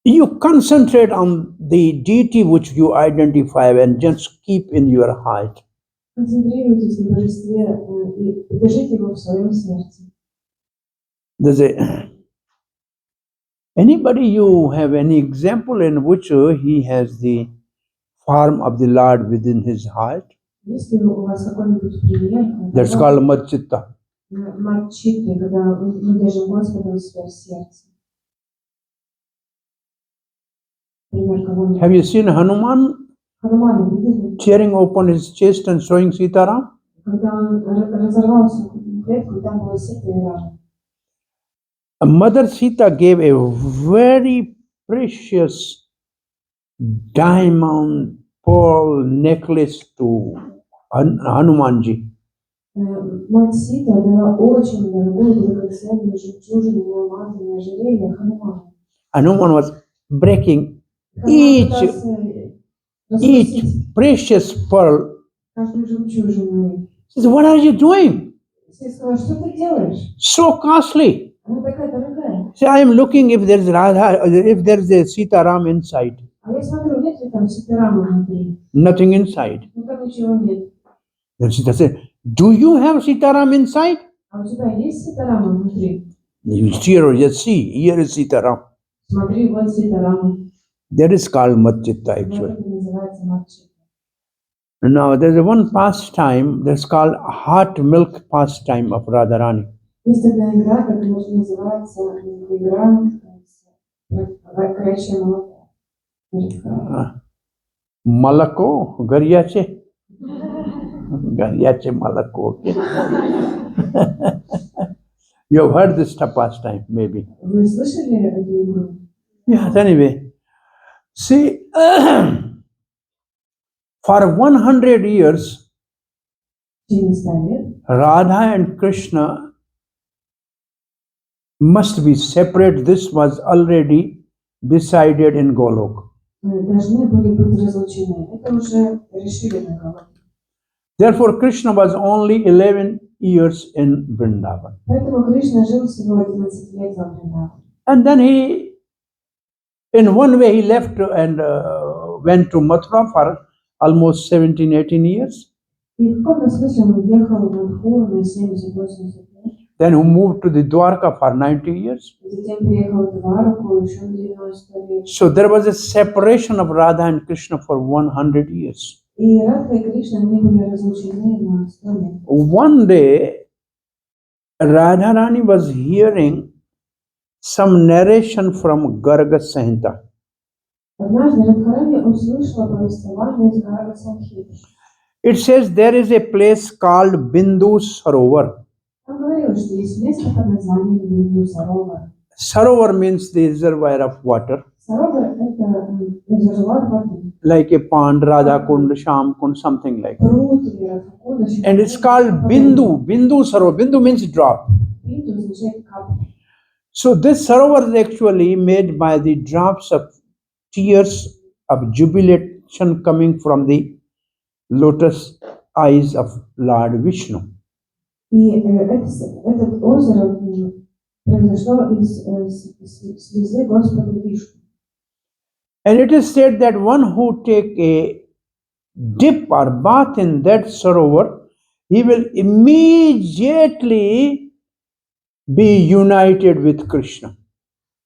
Speaker 2: you concentrate on the deity which you identify and just keep in your heart.
Speaker 3: концентрируйтесь на божестве и держите его в своем сердце.
Speaker 2: There's anybody you have any example in which he has the form of the Lord within his heart?
Speaker 3: Есть ли у вас какой-нибудь пример?
Speaker 2: That's called Madchitta.
Speaker 3: Матчиты, когда мы держим Господа у себя в сердце. Пример кого-нибудь.
Speaker 2: Have you seen Hanuman
Speaker 3: Ханумана видели?
Speaker 2: tearing open his chest and showing Sitaram?
Speaker 3: Когда он разорвал свою клетку, там была Сита и Рама.
Speaker 2: Mother Sita gave a very precious diamond pearl necklace to Hanumanji.
Speaker 3: Мать Сита дала очень дорогую драгоценную жемчужину на алмазное ожерелье Хануману.
Speaker 2: Hanuman was breaking
Speaker 3: Хануман
Speaker 2: each
Speaker 3: пытался раскусить
Speaker 2: precious pearl.
Speaker 3: каждую жемчужину.
Speaker 2: He said, "What are you doing?
Speaker 3: Все сказали, что ты делаешь?
Speaker 2: So costly."
Speaker 3: Она такая дорогая.
Speaker 2: Say, I am looking if there's Radha, if there's a Sitaram inside.
Speaker 3: А я смотрю, нет ли там Ситарама внутри?
Speaker 2: Nothing inside.
Speaker 3: Ну там ничего нет.
Speaker 2: Then Sita said, "Do you have Sitaram inside?"
Speaker 3: А у тебя есть Ситарама внутри?
Speaker 2: Here, just see, here is Sitaram.
Speaker 3: Смотри, вот Ситарама.
Speaker 2: That is called Madchitta
Speaker 3: Вот
Speaker 2: actually.
Speaker 3: это называется матчита.
Speaker 2: Now there's a one pastime that's called hot milk pastime of Radharani.
Speaker 3: Есть одна игра, которая называется игра горячее молоко.
Speaker 2: Malako, Garyache. Garyache Malako. Okay. You have heard this pastime, maybe.
Speaker 3: Вы слышали эту игру?
Speaker 2: Yes, anyway. See, for 100 years,
Speaker 3: В течение 100 лет
Speaker 2: Radha and Krishna must be separate. This was already decided in Golok.
Speaker 3: Должны были быть разлучены. Это уже решили на голове.
Speaker 2: Therefore, Krishna was only 11 years in Vrindavan.
Speaker 3: Поэтому Кришна жил всего 11 лет во Вриндаване.
Speaker 2: And then he, in one way, he left and went to Mathura for almost 17, 18 years.
Speaker 3: И в каком-то смысле он уехал в Мадхуру на 70-80 лет.
Speaker 2: Then he moved to the Dwarka for 90 years.
Speaker 3: Затем переехал в Двараку еще на 90 лет.
Speaker 2: So there was a separation of Radha and Krishna for 100 years.
Speaker 3: И Радха и Кришна, они были разлучены на 100 лет.
Speaker 2: One day, Radharani was hearing some narration from Garga Samhita.
Speaker 3: Однажды Радхарани услышала повествование из Гарга Самхиты.
Speaker 2: It says there is a place called Bindu Sarovar.
Speaker 3: Там говорилось, что есть место под названием Бинду Саровар.
Speaker 2: Sarovar means the reservoir of water,
Speaker 3: Саровар – это резервуар воды.
Speaker 2: like a pond, Radha Kund, Sham Kund, something like that.
Speaker 3: Пруд или Радхакунда.
Speaker 2: And it's called Bindu, Bindu Sarovar. Bindu means drop.
Speaker 3: Бинду означает капля.
Speaker 2: So this Sarovar is actually made by the drops of tears of jubilation coming from the lotus eyes of Lord Vishnu.
Speaker 3: И это озеро произошло из слезы Господа Вишну.
Speaker 2: And it is said that one who take a dip or bath in that Sarovar, he will immediately be united with Krishna.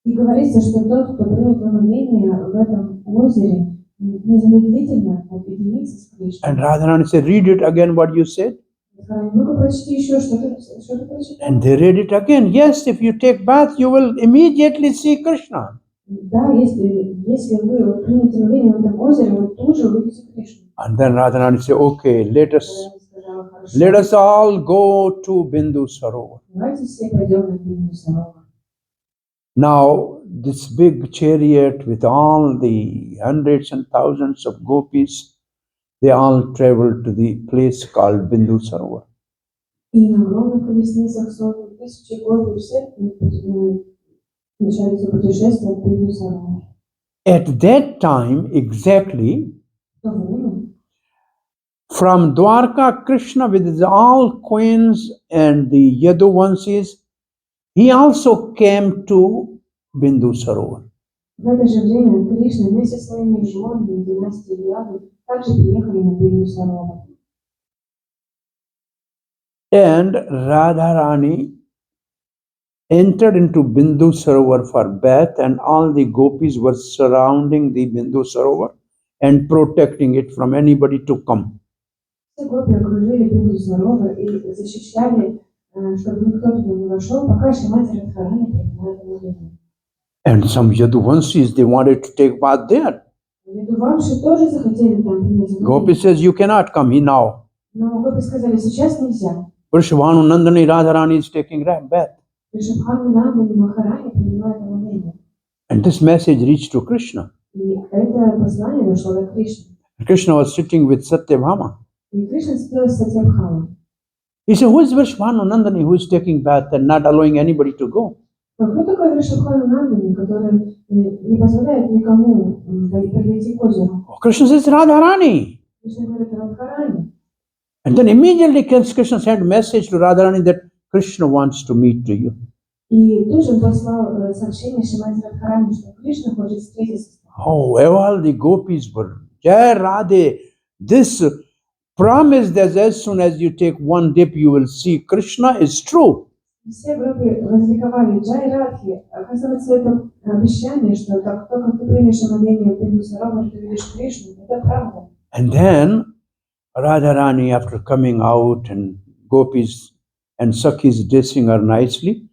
Speaker 3: И говорится, что тот, кто примет омовение в этом озере, незамедлительно объединится с Кришной.
Speaker 2: And Radharani said, read it again what you said.
Speaker 3: Ну-ка, прочти еще, что ты прочитал.
Speaker 2: And they read it again. Yes, if you take bath, you will immediately see Krishna.
Speaker 3: Да, если вы примете омовение в этом озере, вы тут же увидите Кришну.
Speaker 2: And then Radharani said, okay, let
Speaker 3: Сказала,
Speaker 2: us all go to Bindu Sarovar.
Speaker 3: давайте все пойдем на Бинду Саровар.
Speaker 2: Now, this big chariot with all the hundreds and thousands of gopis, they all traveled to the place called Bindu Sarovar.
Speaker 3: И на огромных колесницах сотни тысячи гопи все начали путешествие в Бинду Саровар.
Speaker 2: At that time, exactly,
Speaker 3: В то время
Speaker 2: from Dwarka, Krishna with his all queens and the Yaduvansis, he also came to Bindu Sarovar.
Speaker 3: в это же время Кришна вместе со своими женами династии Яду также приехали на Бинду Саровар.
Speaker 2: And Radharani entered into Bindu Sarovar for bath, and all the gopis were surrounding the Bindu Sarovar and protecting it from anybody to come.
Speaker 3: Все гопи окружили Бинду Саровар и защищали, чтобы никто туда не вошел, пока Шримати Радхарани принимает омовение.
Speaker 2: And some Yaduvansis, they wanted to take bath there.
Speaker 3: Ядувамши тоже захотели там принять
Speaker 2: Gopi
Speaker 3: омовение.
Speaker 2: says, you cannot come now.
Speaker 3: Но гопи сказали, сейчас нельзя.
Speaker 2: Vrishabhanu Nandani Radharani is taking bath.
Speaker 3: Ришабхану Нандани Махарани принимает омовение.
Speaker 2: And this message reached to Krishna.
Speaker 3: И это послание дошло до Кришны.
Speaker 2: Krishna was sitting with Satyabhama.
Speaker 3: И Кришна сидел с Сатьябхамой.
Speaker 2: He said, who is Vrishabhanu Nandani who is taking bath and not allowing anybody to go?
Speaker 3: Но кто такой Ришабхану Нандани, который не позволяет никому подойти к озеру?
Speaker 2: Krishna says, Radharani.
Speaker 3: Кришна говорит, Радхарани.
Speaker 2: And then immediately Krishna sent a message to Radharani that Krishna wants to meet to you.
Speaker 3: И тут же он послал сообщение Шримати Радхарани, что Кришна хочет встретиться с ним.
Speaker 2: Oh, all the gopis were, Jai Radhe, this promise that as soon as you take one dip, you will see Krishna is true.
Speaker 3: Все группы возликовали Джай Радхи. Оказывается, это обещание, что как только ты примешь омовение в Бинду Саровар, ты видишь Кришну. Это правда.
Speaker 2: And then Radharani, after coming out and gopis and Sakhis dressing her nicely,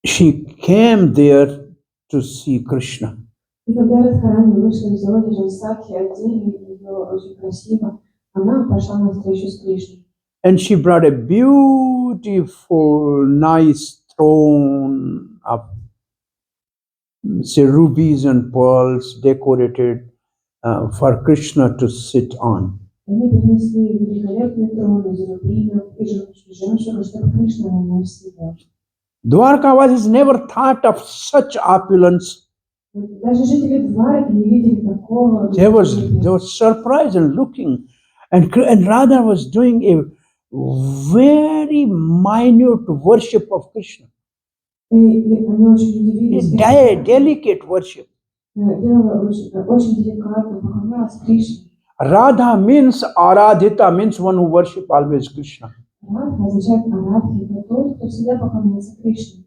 Speaker 2: she came there to see Krishna.
Speaker 3: И когда Радхарани вышла из озера, Сакхи одели ее очень красиво, она пошла на встречу с Кришной.
Speaker 2: And she brought a beautiful, nice throne of, say, rubies and pearls decorated for Krishna to sit on.
Speaker 3: Они принесли великолепный трон из рубина и жемчуга, чтобы Кришна на нем сидел.
Speaker 2: Dwarkavasis never thought of such opulence.
Speaker 3: Даже жители Двараки не видели такого.
Speaker 2: They was surprised and looking, and Radha was doing a very minute worship of Krishna,
Speaker 3: И они очень удивились.
Speaker 2: delicate worship.
Speaker 3: Делала очень деликатно, поклонялась Кришне.
Speaker 2: Radha means Aradhita, means one who worship always Krishna.
Speaker 3: Радха означает Арадхи, это тот, кто всегда поклоняется Кришне.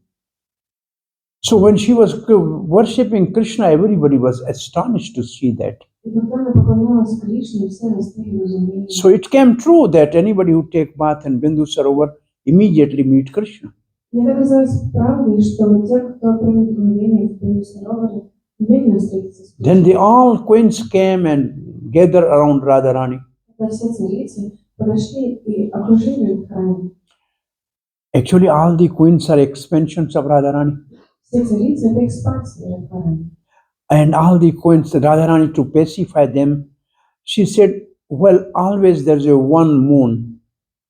Speaker 2: So when she was worshipping Krishna, everybody was astonished to see that.
Speaker 3: И когда она поклонялась Кришне, все застыли в изумлении.
Speaker 2: So it came true that anybody who take bath in Bindu Sarovar immediately meet Krishna.
Speaker 3: И это оказалось правдой, что те, кто примет мгновение в Бинду Сароваре, немедленно встретятся с
Speaker 2: Then
Speaker 3: Кришной.
Speaker 2: all queens came and gathered around Radharani.
Speaker 3: Когда все царицы подошли и окружили храм.
Speaker 2: Actually, all the queens are expansions of Radharani.
Speaker 3: Все царицы — это экспансия Радхарани.
Speaker 2: And all the queens, Radharani, to pacify them, she said, well, always there's a one moon.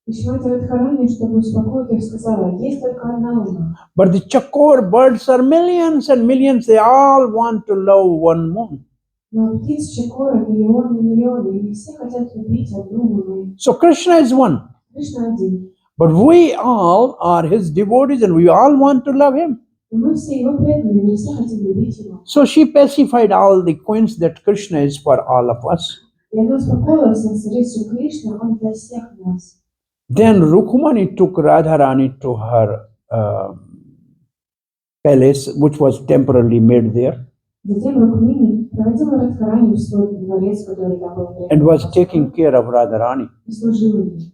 Speaker 3: И Шримати Радхарани, чтобы успокоить их, сказала, есть только одна луна.
Speaker 2: But the chakor birds are millions and millions. They all want to love one moon.
Speaker 3: Но птиц Чакора миллионы, миллионы, и все хотят любить одну луну.
Speaker 2: So Krishna is one.
Speaker 3: Кришна один.
Speaker 2: But we all are his devotees and we all want to love him.
Speaker 3: И мы все его преданные, мы все хотим любить его.
Speaker 2: So she pacified all the queens that Krishna is for all of us.
Speaker 3: И она успокоила всех цариц, что Кришна, он для всех нас.
Speaker 2: Then Rukmani took Radharani to her palace, which was temporarily made there,
Speaker 3: Затем Рукмини проводила Радхарани в свой дворец, который там был
Speaker 2: and was taking care of Radharani.
Speaker 3: и служила ей.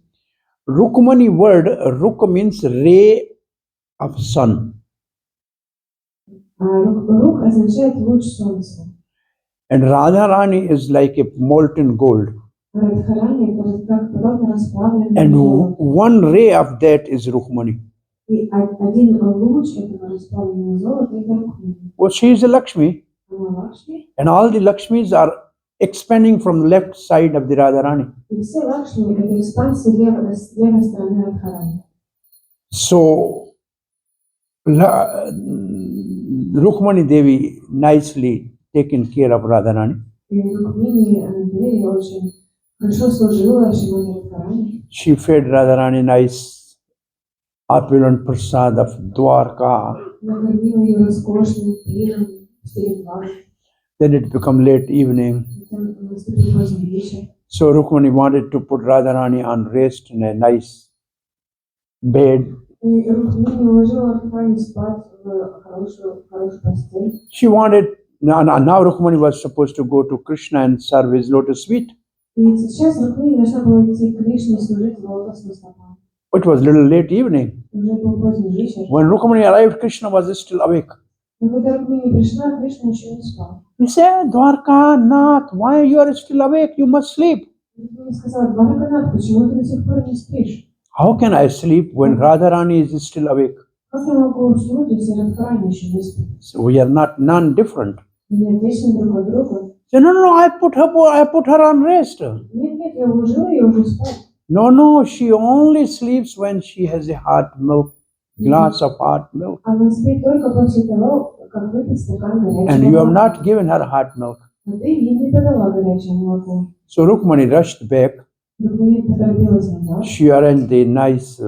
Speaker 2: Rukmani word, Ruk means ray of sun.
Speaker 3: Рук означает луч солнца.
Speaker 2: And Radharani is like a molten gold.
Speaker 3: А Радхарани это как подобно расплавленному
Speaker 2: And
Speaker 3: золоту.
Speaker 2: one ray of that is Rukmani.
Speaker 3: И один луч этого расплавленного золота это Рукмини.
Speaker 2: Well, she is a Lakshmi.
Speaker 3: Она Лакшми,
Speaker 2: And all the Lakshmis are expanding from the left side of the Radharani.
Speaker 3: и все Лакшми это экспансия с левой стороны Радхарани.
Speaker 2: So Rukmani Devi nicely taken care of Radharani.
Speaker 3: И Рукмини Андрея очень хорошо служила Шримати Радхарани.
Speaker 2: She fed Radharani nice opulent prasad of Dwarka.
Speaker 3: Накормила ее роскошным пиром перед вами.
Speaker 2: Then it became late evening.
Speaker 3: Затем наступил поздний вечер.
Speaker 2: So Rukmani wanted to put Radharani on rest in a nice bed.
Speaker 3: И Рукмини уложила Радхарани спать в хорошую постель.
Speaker 2: She wanted, now Rukmani was supposed to go to Krishna and serve his lotus feet.
Speaker 3: И сейчас Рукмини должна была идти к Кришне и служить лотосным стопам.
Speaker 2: It was little late evening.
Speaker 3: Уже был поздний вечер.
Speaker 2: When Rukmani arrived, Krishna was still awake.
Speaker 3: Но когда Рукмини пришла, Кришна еще не спал.
Speaker 2: He said, Dwarka Nath, why you are still awake? You must sleep.
Speaker 3: Рукмини сказала, Двараканат, почему ты до сих пор не спишь?
Speaker 2: How can I sleep when Radharani is still awake?
Speaker 3: Как я могу уснуть, если Радхарани еще не спит?
Speaker 2: So we are not none different.
Speaker 3: Мы отличны друг от друга.
Speaker 2: So, no, I put her on rest.
Speaker 3: Нет, я уложила ее уже спать.
Speaker 2: No, she only sleeps when she has a hot milk, glass of hot milk.
Speaker 3: Она спит только после того, как выпить стакан горячего
Speaker 2: And you have
Speaker 3: молока.
Speaker 2: not given her hot milk.
Speaker 3: А ты ей не подала горячее молоко.
Speaker 2: So Rukmani rushed back.
Speaker 3: Рукмини поторопилась назад.
Speaker 2: She arranged the nice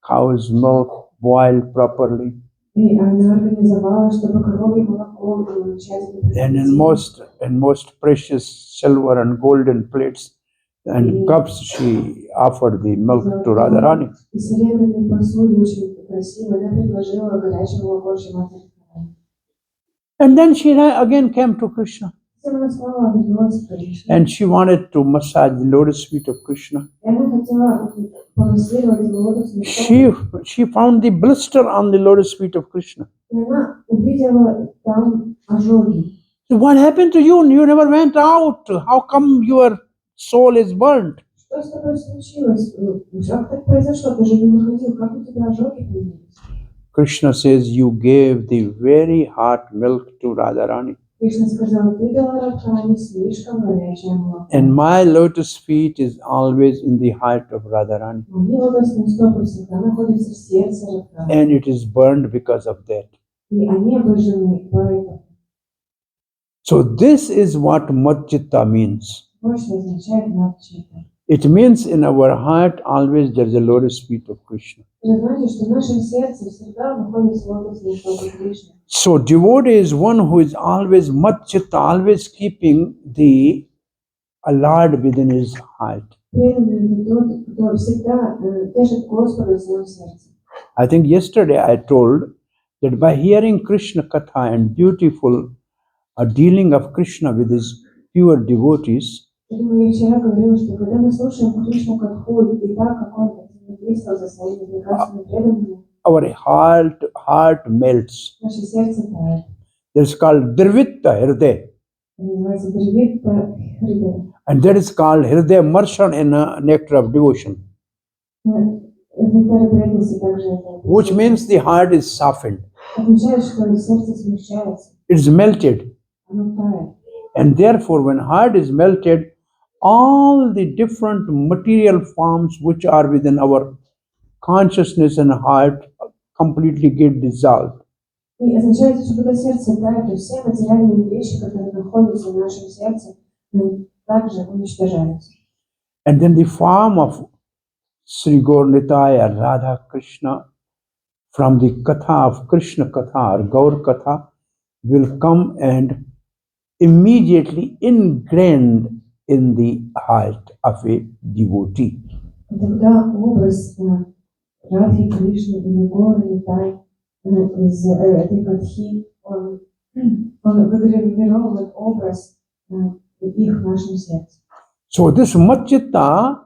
Speaker 2: cow's milk, boiled properly.
Speaker 3: И она организовала, чтобы коровье молоко было тщательно
Speaker 2: And
Speaker 3: приготовлено.
Speaker 2: in most precious silver and golden plates and cups, she offered the milk to Radharani.
Speaker 3: И серебряной посуде очень красиво она предложила горячее молоко Шримати Радхарани.
Speaker 2: And then she again came to Krishna.
Speaker 3: Затем она снова вернулась к Кришне.
Speaker 2: And she wanted to massage the lotus feet of Krishna.
Speaker 3: И она хотела помассировать его лотосный стоп.
Speaker 2: She found the blister on the lotus feet of Krishna.
Speaker 3: И она увидела там ожоги.
Speaker 2: So what happened to you? You never went out. How come your soul is burnt?
Speaker 3: Что с тобой случилось? Как так произошло? Ты же не выходил. Как у тебя ожоги появились?
Speaker 2: Krishna says, you gave the very hot milk to Radharani.
Speaker 3: Кришна сказал, ты, Радхарани, слишком горячее молоко.
Speaker 2: And my lotus feet is always in the heart of Radharani.
Speaker 3: Мои лотосные стопы всегда находятся в сердце Радхарани.
Speaker 2: And it is burned because of that.
Speaker 3: И они обожжены поэтому.
Speaker 2: So this is what Madchitta means.
Speaker 3: Вот что означает Надчита.
Speaker 2: It means in our heart always there is a lotus feet of Krishna.
Speaker 3: Это значит, что в нашем сердце всегда находятся лотосные стопы Кришны.
Speaker 2: So devotee is one who is always Madchitta, always keeping the Lord within his heart.
Speaker 3: Преданный это тот, кто всегда держит Господа в своем сердце.
Speaker 2: I think yesterday I told that by hearing Krishna Katha and beautiful dealing of Krishna with his pure devotees,
Speaker 3: Я думаю, я вчера говорила, что когда мы слушаем Кришну Катху, и так, как он действовал за своими прекрасными преданными,
Speaker 2: our heart melts.
Speaker 3: наше сердце тает.
Speaker 2: That's called Dirvitta Hriday.
Speaker 3: Это называется Дривитта Хридай.
Speaker 2: And that is called Hriday Marshan in a nectar of devotion.
Speaker 3: Некоторые преданности также это
Speaker 2: Which means the heart is softened.
Speaker 3: означает, что сердце смягчается,
Speaker 2: It's melted.
Speaker 3: оно тает.
Speaker 2: And therefore, when heart is melted, all the different material forms which are within our consciousness and heart completely get dissolved.
Speaker 3: И означает, что когда сердце тает, то все материальные вещи, которые находятся в нашем сердце, также уничтожаются.
Speaker 2: And then the form of Sri Gaur Nitaya Radha Krishna from the Katha of Krishna Katha or Gaur Katha will come and immediately ingrained in the heart of a devotee.
Speaker 3: Тогда образ Радхи Кришны или Горы Нитай из этой катхи, он выгравировал образ их в нашем сердце.
Speaker 2: So this Madchitta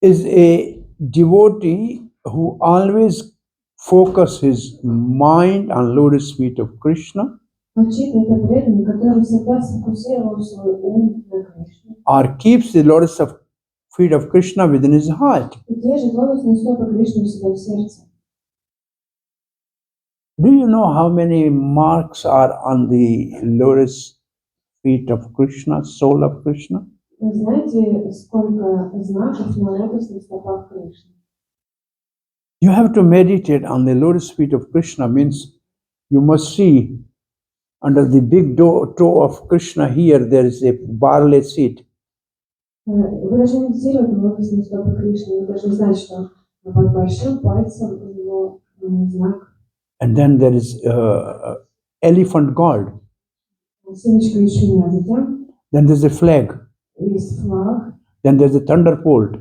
Speaker 2: is a devotee who always focus his mind on lotus feet of Krishna,
Speaker 3: Мачита — это преданный, который всегда сфокусировал свой ум на Кришне
Speaker 2: or keeps the lotus of feet of Krishna within his heart.
Speaker 3: и держит лотосные стопы Кришны у себя в сердце.
Speaker 2: Do you know how many marks are on the lotus feet of Krishna, soul of Krishna?
Speaker 3: Вы знаете, сколько знаков на лотосных стопах Кришны?
Speaker 2: You have to meditate on the lotus feet of Krishna, means you must see under the big toe of Krishna here there is a barley seed.
Speaker 3: Вы должны медитировать на лотосные стопы Кришны. Вы должны знать, что под большим пальцем у него знак.
Speaker 2: And then there is elephant god.
Speaker 3: Семечко вишни, а затем
Speaker 2: Then there's a flag.
Speaker 3: есть флаг,
Speaker 2: Then there's a thunderbolt.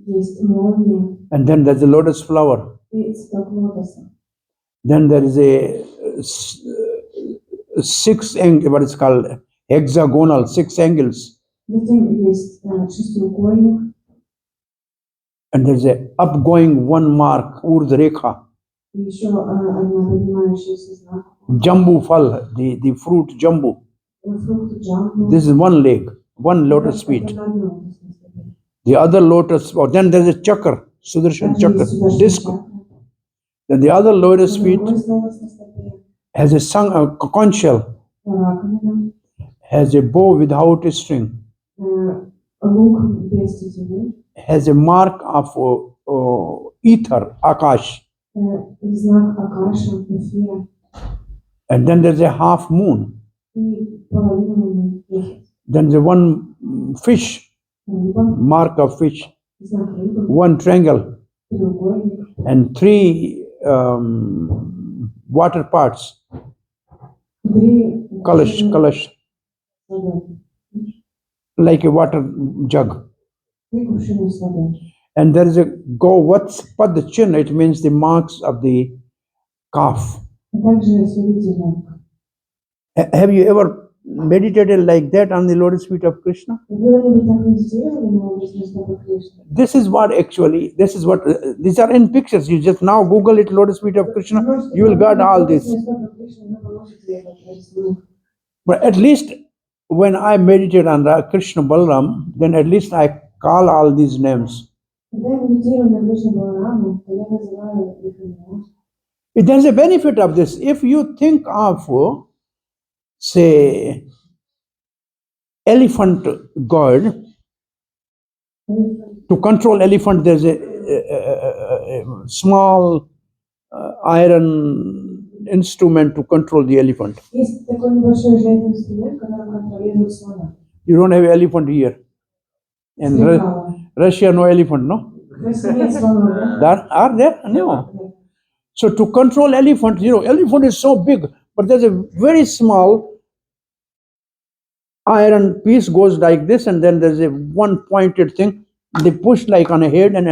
Speaker 3: есть молния
Speaker 2: And then there's a lotus flower.
Speaker 3: и цветок лотоса.
Speaker 2: Then there is a what is called hexagonal, 6 angles.
Speaker 3: Затем есть шестиугольник,
Speaker 2: And there's a upgoing one mark, Urd Rekha.
Speaker 3: и еще одна поднимающаяся знак.
Speaker 2: Jambu fal, the fruit jambu.
Speaker 3: Фрукт джамбу.
Speaker 2: This is one leg, one lotus feet.
Speaker 3: Это одна лотосная стопа.
Speaker 2: The other lotus, or then there's a chakra, Sudarshan
Speaker 3: Также
Speaker 2: chakra,
Speaker 3: есть сударшина
Speaker 2: disc.
Speaker 3: чакра.
Speaker 2: Then the other lotus
Speaker 3: На
Speaker 2: feet
Speaker 3: другой лотосной стопе
Speaker 2: has a conch shell,
Speaker 3: раковина,
Speaker 2: has a bow without a string,
Speaker 3: лук без тетивы,
Speaker 2: has a mark of ether, akash.
Speaker 3: знак Акаша, эфира
Speaker 2: And then there's a half moon.
Speaker 3: и половина луны.
Speaker 2: Then there's one fish,
Speaker 3: Рыба,
Speaker 2: mark of fish,
Speaker 3: знак рыбы,
Speaker 2: one triangle,
Speaker 3: треугольник,
Speaker 2: and 3 water parts,
Speaker 3: три
Speaker 2: kalash,
Speaker 3: воды,
Speaker 2: like a water jug.
Speaker 3: три кувшина с водой.
Speaker 2: And there is a what's pad the chin, it means the marks of the calf.
Speaker 3: И также следы теленка.
Speaker 2: Have you ever meditated like that on the lotus feet of Krishna?
Speaker 3: Вы когда-нибудь так медитировали на лотосные стопы Кришны?
Speaker 2: This is what these are in pictures. You just now Google it, lotus feet of Krishna, you will get all this.
Speaker 3: Лотосные стопы Кришны, вы получите этот рисунок.
Speaker 2: But at least when I meditate on Krishna Balaram, then at least I call all these names.
Speaker 3: Когда я медитирую на Кришну Балараму, то я называю их имена.
Speaker 2: There's a benefit of this. If you think of say, elephant god. To control elephant, there's a small iron instrument to control the elephant.
Speaker 3: Есть такой небольшой железный инструмент, который контролирует слона.
Speaker 2: You don't have elephant here. In Russia, no elephant, no?
Speaker 3: В России нет слонов, да?
Speaker 2: There are there? No. So to control elephant, elephant is so big, but there's a very small iron piece goes like this, and then there's a one pointed thing. They push like on a head, and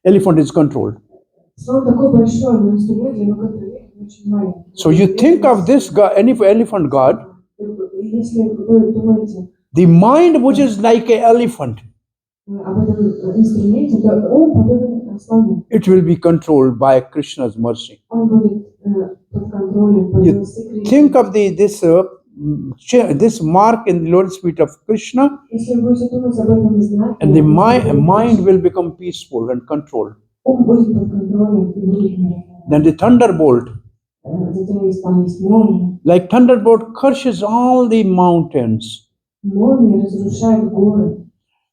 Speaker 2: elephant is controlled.
Speaker 3: Слон такой большой, но инструмент для его контролирования очень маленький.
Speaker 2: So you think of this god, any elephant god,
Speaker 3: Если вы думаете
Speaker 2: the mind which is like an elephant,
Speaker 3: об этом инструменте, то он подобен слону.
Speaker 2: it will be controlled by Krishna's mercy.
Speaker 3: Он будет под контролем, под
Speaker 2: You
Speaker 3: милостью Кришны.
Speaker 2: think of this mark in the lotus feet of Krishna,
Speaker 3: Если вы будете думать об этом знаке,
Speaker 2: and the mind will become peaceful and controlled.
Speaker 3: ум будет под контролем и будет мирным.
Speaker 2: Then the thunderbolt,
Speaker 3: Затем есть там есть молния.
Speaker 2: like thunderbolt crushes all the mountains.
Speaker 3: Молния разрушает горы.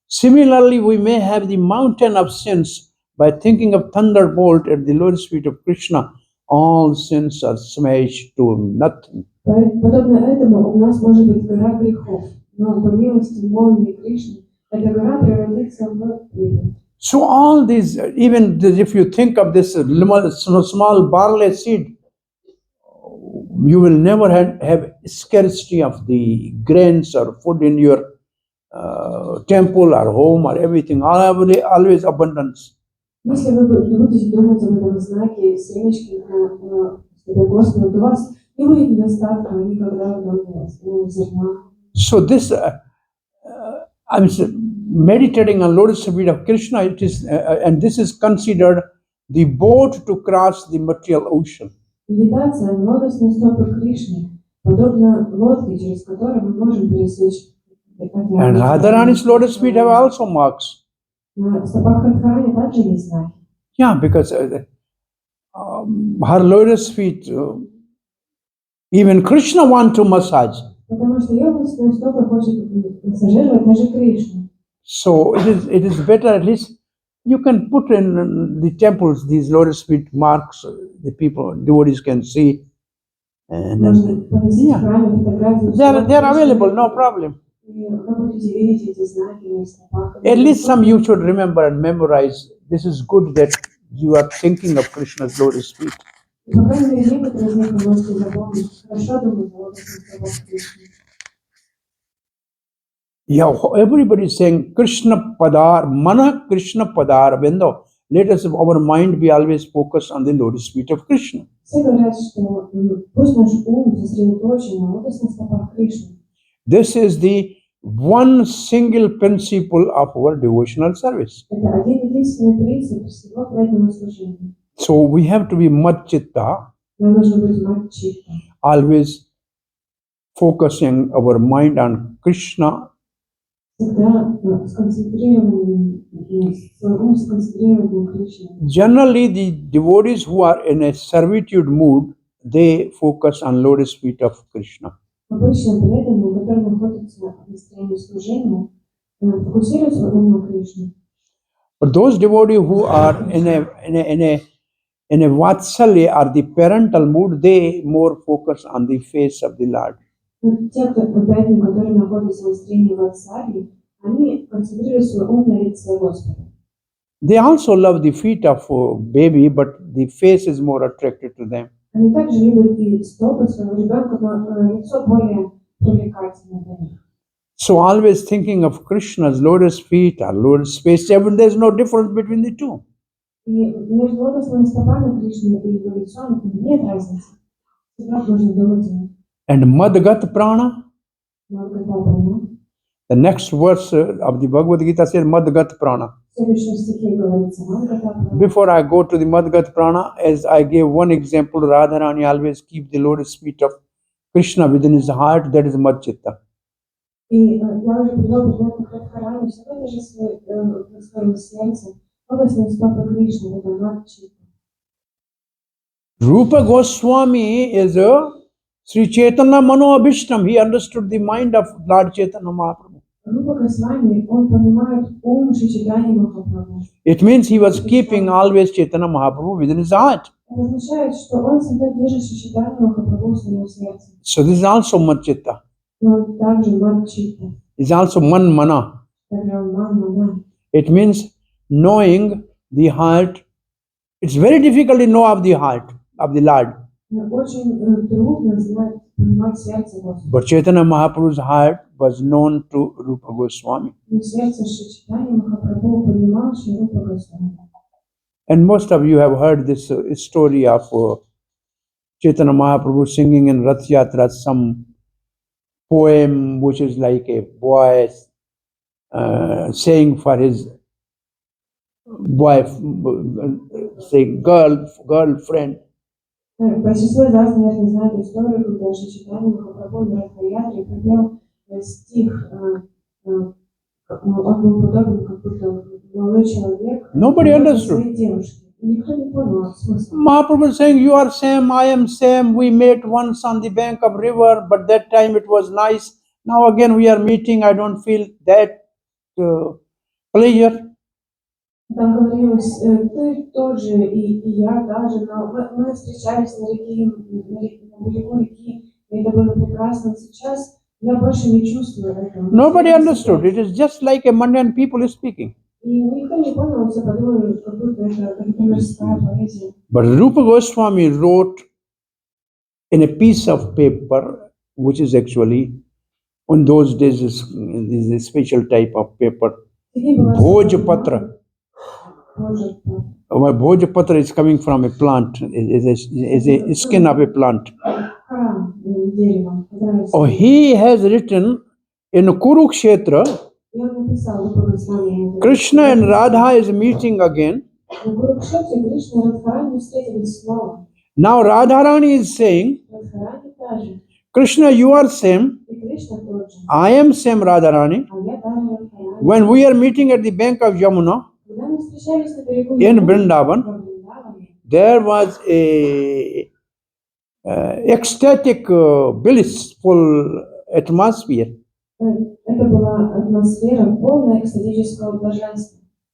Speaker 2: Similarly, we may have the mountain of sins. By thinking of thunderbolt at the lotus feet of Krishna, all sins are smashed to nothing.
Speaker 3: Подобно этому у нас может быть гора грехов, но по милости молнии Кришны эта гора превратится в пепел.
Speaker 2: So all these, even if you think of this small barley seed, you will never have scarcity of the grains or food in your temple or home or everything. Always abundance.
Speaker 3: Если вы будете думать об этом знаке семечки на себе Господа, то у вас не будет недостатка никогда в доме зерна.
Speaker 2: So this, I'm meditating on lotus feet of Krishna. It is, and this is considered the boat to cross the material ocean.
Speaker 3: Медитация на лотосные стопы Кришны подобна лодке, через которую мы можем пересечь океан.
Speaker 2: And Radharani's lotus feet have also marks.
Speaker 3: На стопах Радхарани также есть знаки.
Speaker 2: Yeah, because her lotus feet, even Krishna want to massage.
Speaker 3: Потому что ее лотосные стопы хочет массажировать даже Кришну.
Speaker 2: So it is better, at least you can put in the temples these lotus feet marks. The people, devotees can see, and
Speaker 3: Можно повесить в храме фотографию.
Speaker 2: they are available, no problem.
Speaker 3: И вы будете видеть эти знаки на стопах.
Speaker 2: At least some you should remember and memorize. This is good that you are thinking of Krishna's lotus feet.
Speaker 3: По крайней мере, некоторые из них вы можете запомнить. Хорошо думать о лотосных стопах Кришны.
Speaker 2: Yeah, everybody is saying Krishna Padar, Mana Krishna Padar Bindo. Let us, our mind be always focused on the lotus feet of Krishna.
Speaker 3: Все говорят, что пусть наш ум сосредоточен на лотосных стопах Кришны.
Speaker 2: This is the one single principle of our devotional service.
Speaker 3: Это один единственный принцип всего преданного служения.
Speaker 2: So we have to be Madchitta,
Speaker 3: Нам нужно быть мат-читта,
Speaker 2: always focusing our mind on Krishna.
Speaker 3: всегда сконцентрированным, свой ум сконцентрированным на Кришне.
Speaker 2: Generally, the devotees who are in a servitude mood, they focus on lotus feet of Krishna.
Speaker 3: Обычно преданные, которые находятся в настроении служения, фокусируют свой ум на Кришне.
Speaker 2: But those devotees who are in a vatsalya or the parental mood, they more focus on the face of the Lord.
Speaker 3: Те, преданные, которые находятся в настроении ватсали, они концентрируют свой ум на лице Господа.
Speaker 2: They also love the feet of baby, but the face is more attracted to them.
Speaker 3: Они также любят и стопы своего ребенка, но лицо более привлекательное для них.
Speaker 2: So always thinking of Krishna's lotus feet or lotus face, there's no difference between the two.
Speaker 3: И между лотосными стопами Кришны и его лицом нет разницы. Всегда нужно думать о них.
Speaker 2: And Madgat Prana,
Speaker 3: Мадгата.
Speaker 2: the next verse of the Bhagavad Gita says Madgat Prana.
Speaker 3: В следующем стихе говорится Мадгата.
Speaker 2: Before I go to the Madgat Prana, as I gave one example, Radharani always keep the lotus feet of Krishna within his heart, that is Madchitta.
Speaker 3: И я уже привел пример Радхарани, всегда держи в своем сердце лотосные стопы Кришны, это Мадчита.
Speaker 2: Rupa Goswami is Sri Chaitanya Mano Abhishtam, he understood the mind of Lord Chaitanya Mahaprabhu.
Speaker 3: Рупа Госвами, он понимает ум Шри Чайтаньи Махапрабху.
Speaker 2: It means he was keeping always Chaitanya Mahaprabhu within his heart.
Speaker 3: Это означает, что он всегда держит Шри Чайтанью Махапрабху в своем сердце.
Speaker 2: So this is also Matchitta.
Speaker 3: Но он также Матчита,
Speaker 2: It's also Man Mana.
Speaker 3: также он Ман-Мана.
Speaker 2: It means knowing the heart. It's very difficult to know of the heart of the Lord.
Speaker 3: Очень трудно знать, понимать сердце Господа.
Speaker 2: But Chaitanya Mahaprabhu's heart was known to Rupa Goswami.
Speaker 3: Но сердце Шри Чайтаньи Махапрабху понимал Шри Рупа Госвами.
Speaker 2: And most of you have heard this story of Chaitanya Mahaprabhu singing in Rath Yatra some poem which is like a boy saying for his wife, say girlfriend.
Speaker 3: Большинство из вас, наверное, знает историю, когда Шри Чайтанья Махапрабху на Ратха-ятре пропел стих, он был подобен, как будто молодой человек.
Speaker 2: Nobody understood.
Speaker 3: Своей девушке. И никто не понял смысла.
Speaker 2: Mahaprabhu is saying, you are same, I am same. We met once on the bank of river, but that time it was nice. Now again we are meeting. I don't feel that pleasure.
Speaker 3: Там говорилось, ты тот же, и я даже, но мы встречались на берегу реки, и это было прекрасно. Сейчас я больше не чувствую этого.
Speaker 2: Nobody understood. It is just like a mundane people is speaking.
Speaker 3: И никто не понял, все подумали, как будто это мирская поэзия.
Speaker 2: But Rupa Goswami wrote in a piece of paper, which is actually, in those days, is a special type of paper, Bhojpatra. Bhojpatra is coming from a plant, is a skin of a plant. Oh, he has written in Kurukshetra, Krishna and Radha is meeting again. Now Radharani is saying, Krishna, you are same. I am same, Radharani. When we are meeting at the bank of Yamuna, in Vrindavan, there was a ecstatic, blissful atmosphere.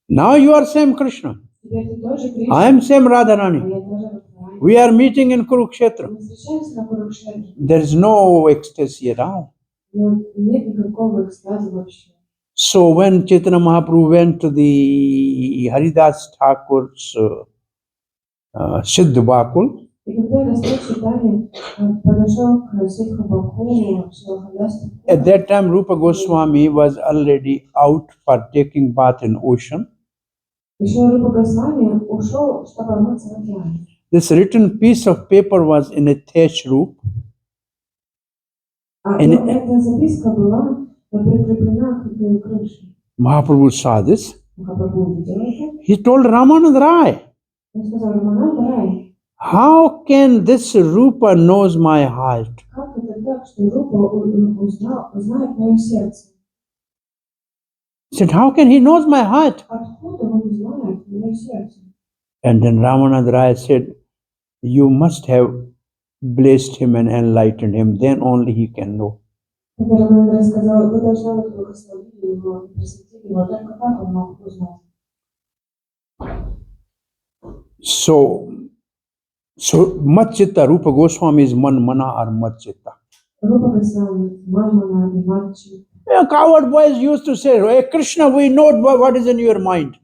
Speaker 2: Now you are same Krishna. I am same Radharani. We are meeting in Kurukshetra. There is no ecstasy at all. So when Chaitanya Mahaprabhu went to the Haridas Thakur's Siddha Bakul, at that time Rupa Goswami was already out for taking bath in ocean. This written piece of paper was in a thatch roof. Mahaprabhu saw this. He told Ramanand Rai, how can this Rupa knows my heart? He said, how can he knows my heart? And then Ramanand Rai said, you must have blessed him and enlightened him, then only he can know. So Matchitta, Rupa Goswami is Man Mana or Matchitta. Yeah, coward boys used to say, hey Krishna, we know what is in your mind.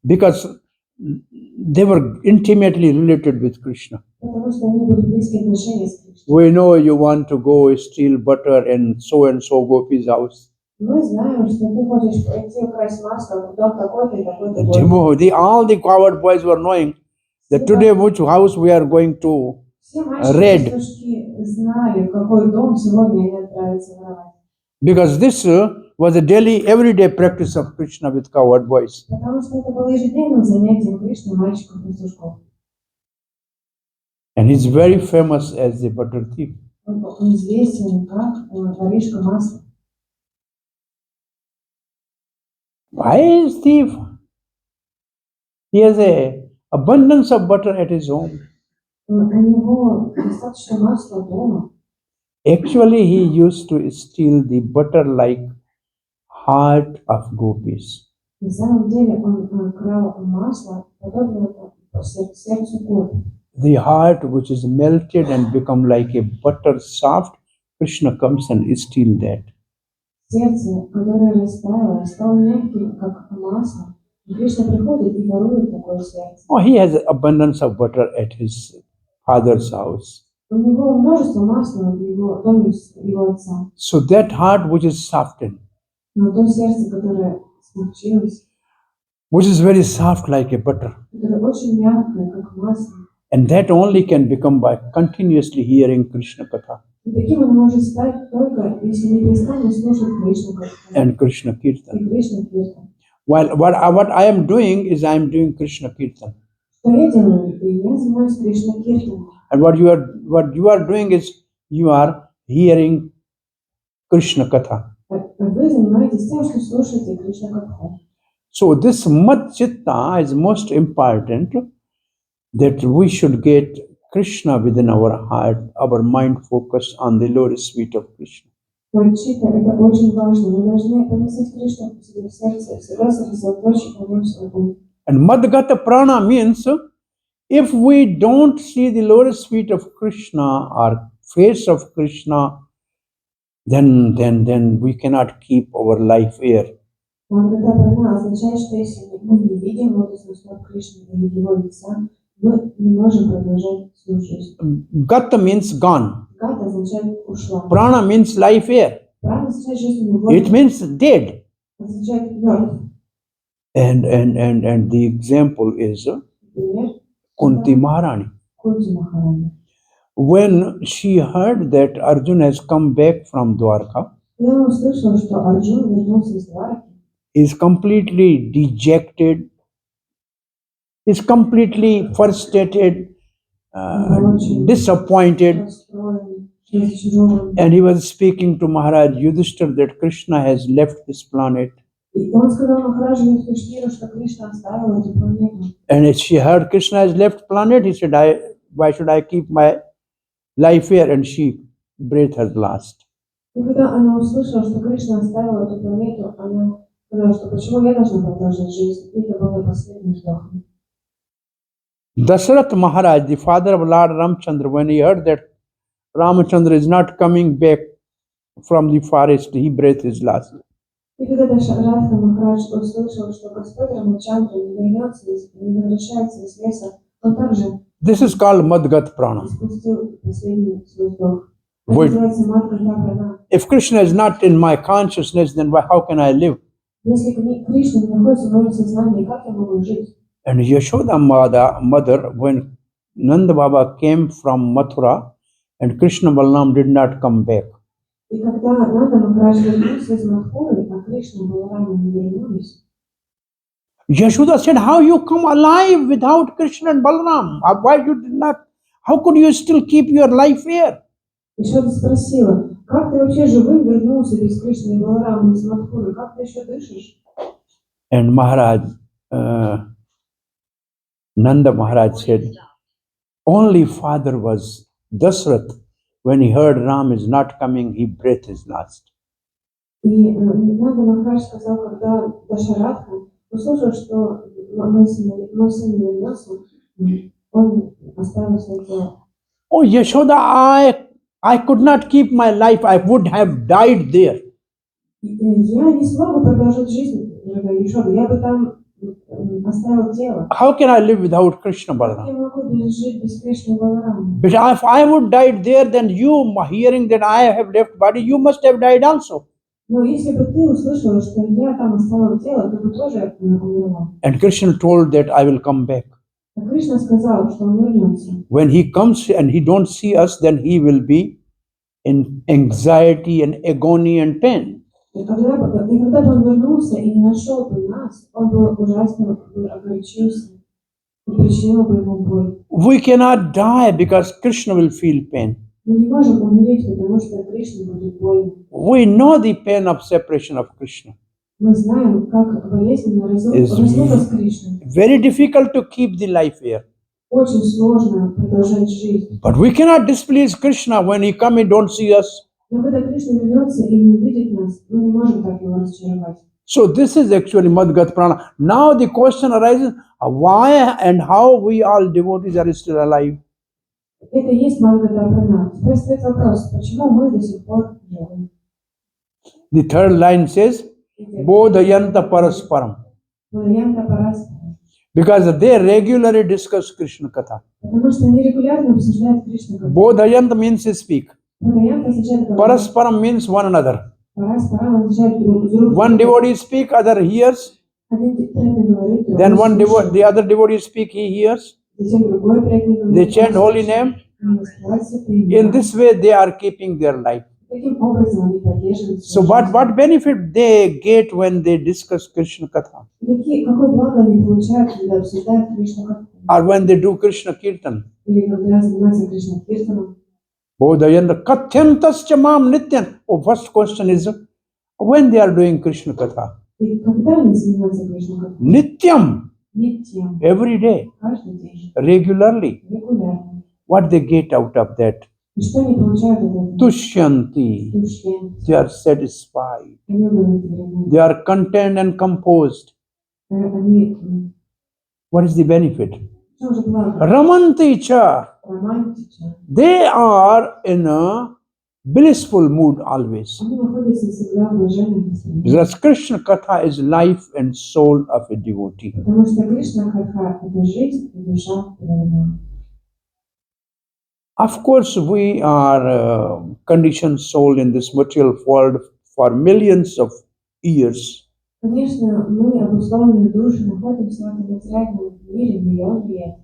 Speaker 2: Because they were intimately related with Krishna. We know you want to go steal butter and so Gopi's house. All the coward boys were knowing that today which house we are going to raid. Because this was a daily, everyday practice of Krishna with coward boys. And he's very famous as the butter thief. Why is thief? He has a abundance of butter at his home.
Speaker 3: У него достаточно масла дома.
Speaker 2: Actually, he used to steal the butter like heart of gopis.
Speaker 3: На самом деле он крал масло, подобное сердцу гопи.
Speaker 2: The heart which is melted and become like a butter soft, Krishna comes and steal that.
Speaker 3: Сердце, которое растаяло, стало мягким, как масло. И Кришна приходит и ворует такое сердце.
Speaker 2: Oh, he has abundance of butter at his father's house.
Speaker 3: У него множество масла в его доме его отца.
Speaker 2: So that heart which is softened,
Speaker 3: Но то сердце, которое смягчилось,
Speaker 2: which is very soft like a butter,
Speaker 3: которое очень мягкое, как масло.
Speaker 2: and that only can become by continuously hearing Krishna Katha
Speaker 3: И таким он может стать только, если не перестанет слушать Кришну Катху
Speaker 2: and Krishna Kirtan.
Speaker 3: и Кришна Киртан.
Speaker 2: While what I am doing is I am doing Krishna Kirtan.
Speaker 3: Что я делаю? И я занимаюсь Кришна Киртаном.
Speaker 2: And what you are doing is you are hearing Krishna Katha.
Speaker 3: Вы занимаетесь тем, что слушаете Кришна Катху.
Speaker 2: So this Mat Chitta is most important, that we should get Krishna within our heart, our mind focus on the lotus feet of Krishna.
Speaker 3: Мальчика, это очень важно. Мы должны поместить Кришну в себе в сердце, всегда сосредоточить на нем свой ум.
Speaker 2: And Madgata Prana means if we don't see the lotus feet of Krishna or face of Krishna, then we cannot keep our life here.
Speaker 3: Мангата Прана означает, что если мы не видим лотосный стоп Кришны или его лица, мы не можем продолжать свою жизнь.
Speaker 2: Gata means gone.
Speaker 3: Гата означает ушла.
Speaker 2: Prana means life here.
Speaker 3: Прана означает жизненную
Speaker 2: It
Speaker 3: воду.
Speaker 2: means dead.
Speaker 3: Означает мертв.
Speaker 2: And the example is
Speaker 3: Например,
Speaker 2: Kunti Maharani.
Speaker 3: Кунти Махарани.
Speaker 2: When she heard that Arjun has come back from Dwarka,
Speaker 3: Когда она услышала, что Арджун вернулся из Двараки,
Speaker 2: is completely dejected, is completely frustrated, disappointed,
Speaker 3: расстроен, разочарован.
Speaker 2: and he was speaking to Maharaj Yudhishthir that Krishna has left this planet.
Speaker 3: И он сказал Махараджу Юдхиштхиру, что Кришна оставил эту планету.
Speaker 2: And as she heard Krishna has left planet, he said, why should I keep my life here? And she breathed her last.
Speaker 3: И когда она услышала, что Кришна оставил эту планету, она сказала, что почему я должна продолжать жизнь? И это был ее последний вздох.
Speaker 2: Dasarath Maharaj, the father of Lord Ramchandra, when he heard that Ramchandra is not coming back from the forest, he breathed his last.
Speaker 3: И когда Дашаратха Махарадж услышал, что Господь Рамачандра не возвращается из леса, он также
Speaker 2: This is called Madgat Prana.
Speaker 3: спустил последний свой вздох. Это
Speaker 2: Вы-
Speaker 3: называется Мадгата Прана.
Speaker 2: If Krishna is not in my consciousness, then how can I live?
Speaker 3: Если Кришна не находится в моем сознании, как я могу жить?
Speaker 2: And Yashoda mother, when Nanda Baba came from Mathura, and Krishna Balaram did not come back,
Speaker 3: И когда Нанда Махарадж вернулся из Мадхуры, а Кришна и Баларама не вернулись,
Speaker 2: Yashoda said, how you come alive without Krishna and Balaram? Why you did not? How could you still keep your life here?
Speaker 3: Ишода спросила, как ты вообще живым вернулся без Кришны и Баларама из Мадхуры? Как ты еще дышишь?
Speaker 2: And Maharaj, Nanda Maharaj said, only father was Dasrath. When he heard Ram is not coming, he breathed his last.
Speaker 3: И Нанда Махарадж сказал, когда Дашаратха услышал, что мой сын не вернется, он оставил свое тело.
Speaker 2: Oh, Yashoda, I could not keep my life. I would have died there.
Speaker 3: Я не смогу продолжать жизнь, дорогая Ишода, я бы там оставил тело.
Speaker 2: How can I live without Krishna
Speaker 3: Я
Speaker 2: Balaram?
Speaker 3: могу жить без Кришны и Баларама.
Speaker 2: But if I would died there, then you, hearing that I have left body, you must have died also.
Speaker 3: Но если бы ты услышала, что я там оставил тело, ты бы тоже умерла.
Speaker 2: And Krishna told that I will come back.
Speaker 3: А Кришна сказал, что он вернется.
Speaker 2: When he comes and he don't see us, then he will be in anxiety and agony and pain.
Speaker 3: И когда бы он вернулся и не нашел бы нас, он бы ужасно огорчился и причинил бы ему боль.
Speaker 2: We cannot die because Krishna will feel pain.
Speaker 3: Мы не можем умереть, потому что Кришне будет больно.
Speaker 2: We know the pain of separation of Krishna.
Speaker 3: Мы знаем, как болезненно
Speaker 2: Is
Speaker 3: разлука с Кришной.
Speaker 2: very difficult to keep the life here.
Speaker 3: Очень сложно продолжать жизнь.
Speaker 2: But we cannot displease Krishna when he come and don't see us.
Speaker 3: Но когда Кришна вернется и не увидит нас, мы не можем так его разочаровать.
Speaker 2: So this is actually Madhgat Prana. Now the question arises, why and how we all devotees are still alive?
Speaker 3: Это и есть Мангата Прана. Теперь стоит вопрос, почему мы до сих пор живы?
Speaker 2: The third line says, Bodhayanta Parasparam.
Speaker 3: Бодхаянта Парас.
Speaker 2: Because they regularly discuss Krishna Katha.
Speaker 3: Потому что они регулярно обсуждают Кришну Катху.
Speaker 2: Bodhayanta means speak.
Speaker 3: Бодхаянта означает говорить.
Speaker 2: Parasparam means one another.
Speaker 3: Параспарам означает друг с другом.
Speaker 2: One devotee speak, other hears.
Speaker 3: Один преданный говорит,
Speaker 2: Then
Speaker 3: другой слушает.
Speaker 2: the other devotee speak, he hears.
Speaker 3: Затем другой преданный говорит.
Speaker 2: They chant holy name.
Speaker 3: Они воспевают святые имена.
Speaker 2: In this way, they are keeping their life.
Speaker 3: Таким образом они поддерживают
Speaker 2: So
Speaker 3: свою жизнь.
Speaker 2: what benefit they get when they discuss Krishna Katha?
Speaker 3: Какое благо они получают, когда обсуждают Кришну Катху?
Speaker 2: Or when they do Krishna Kirtan?
Speaker 3: Или когда занимаются Кришна Киртаном?
Speaker 2: Bodhayanta Katyantascha Mam Nityan. Oh, first question is, when they are doing Krishna Katha?
Speaker 3: И когда они занимаются Кришна Катху?
Speaker 2: Nityam,
Speaker 3: Нитьям,
Speaker 2: every day,
Speaker 3: каждый день,
Speaker 2: regularly.
Speaker 3: регулярно.
Speaker 2: What they get out of that?
Speaker 3: И что они получают от этого?
Speaker 2: Tushyanti.
Speaker 3: Тушьян.
Speaker 2: They are satisfied.
Speaker 3: Они удовлетворены.
Speaker 2: They are content and composed.
Speaker 3: Они,
Speaker 2: What is the benefit?
Speaker 3: что же благо?
Speaker 2: Ramanti cha.
Speaker 3: Романтично.
Speaker 2: They are in a blissful mood always.
Speaker 3: Они находятся всегда в блаженном настроении.
Speaker 2: Because Krishna Katha is life and soul of a devotee.
Speaker 3: Потому что Кришна Катха – это жизнь и душа преданного.
Speaker 2: Of course, we are conditioned soul in this material world for millions of years.
Speaker 3: Конечно, мы, обусловленные души, находимся в этом материальном мире миллион лет.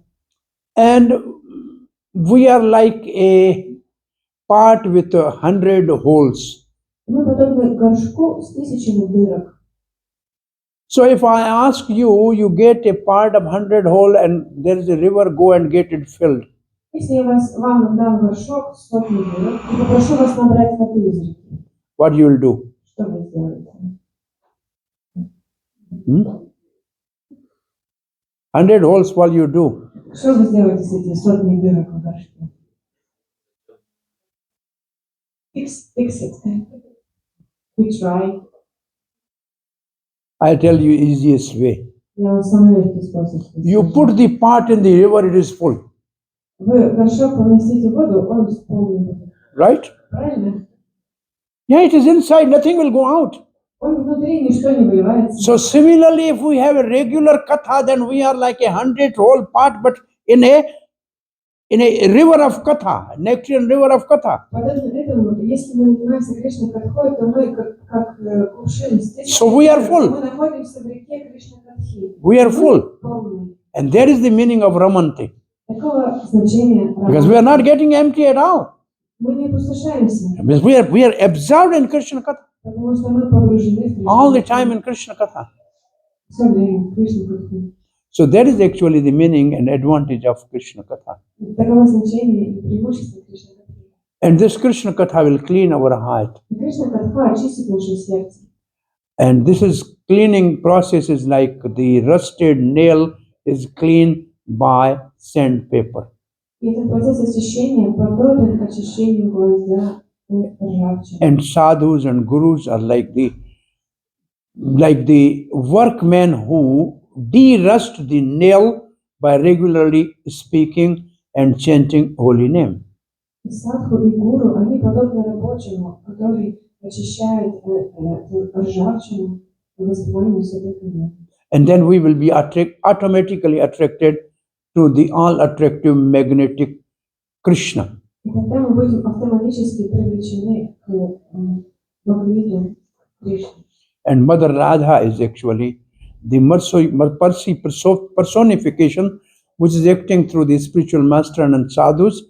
Speaker 2: And we are like a pot with 100 holes.
Speaker 3: Мы подобны горшку с тысячами дырок.
Speaker 2: So if I ask you, you get a part of 100 hole and there is a river, go and get it filled.
Speaker 3: Если я вам дам горшок с сотней дырок и попрошу вас набрать воды из реки,
Speaker 2: What you will do?
Speaker 3: что вы сделаете?
Speaker 2: 100 holes, what you do?
Speaker 3: Что вы сделаете с этими сотней дырок в горшке? Fix it. We try.
Speaker 2: I'll tell you easiest way.
Speaker 3: Я вам самый легкий способ.
Speaker 2: You put the pot in the river, it is full.
Speaker 3: Вы горшок поместите в воду, он исполнен.
Speaker 2: Right?
Speaker 3: Правильно?
Speaker 2: Yeah, it is inside, nothing will go out.
Speaker 3: Он внутри, ничто не выливается.
Speaker 2: So similarly, if we have a regular katha, then we are like 100 whole pot, but in a river of katha, nectarian river of katha.
Speaker 3: Подобно этому, если мы занимаемся Кришной Катхой, то мы как кувшин с тысячей
Speaker 2: So we are full.
Speaker 3: мы находимся в реке Кришны Катхи.
Speaker 2: We are full.
Speaker 3: Полные.
Speaker 2: And that is the meaning of Ramanti.
Speaker 3: Такого значения
Speaker 2: Because we are not getting empty at all.
Speaker 3: мы не опустошаемся,
Speaker 2: Because we are absorbed in Krishna Katha.
Speaker 3: потому что мы погружены в Кришну.
Speaker 2: All the time in Krishna Katha.
Speaker 3: Все время в Кришну Катху.
Speaker 2: So that is actually the meaning and advantage of Krishna Katha.
Speaker 3: Таково значение и преимущество Кришны Катхи.
Speaker 2: And this Krishna Katha will clean our heart.
Speaker 3: И Кришна Катха очистит наше сердце.
Speaker 2: And this is cleaning process is like the rusted nail is cleaned by sandpaper.
Speaker 3: И этот процесс очищения подобен очищению гвоздя от ржавчины.
Speaker 2: And sadhus and gurus are like the workmen who de-rust the nail by regularly speaking and chanting holy name.
Speaker 3: И садху и гуру, они подобны рабочему, который очищает ржавчину и воспеванием святых имен.
Speaker 2: And then we will be automatically attracted to the all-attractive magnetic Krishna.
Speaker 3: И тогда мы будем автоматически привлечены к магниту Кришны.
Speaker 2: And Mother Radha is actually the mercy personification which is acting through the spiritual master and sadhus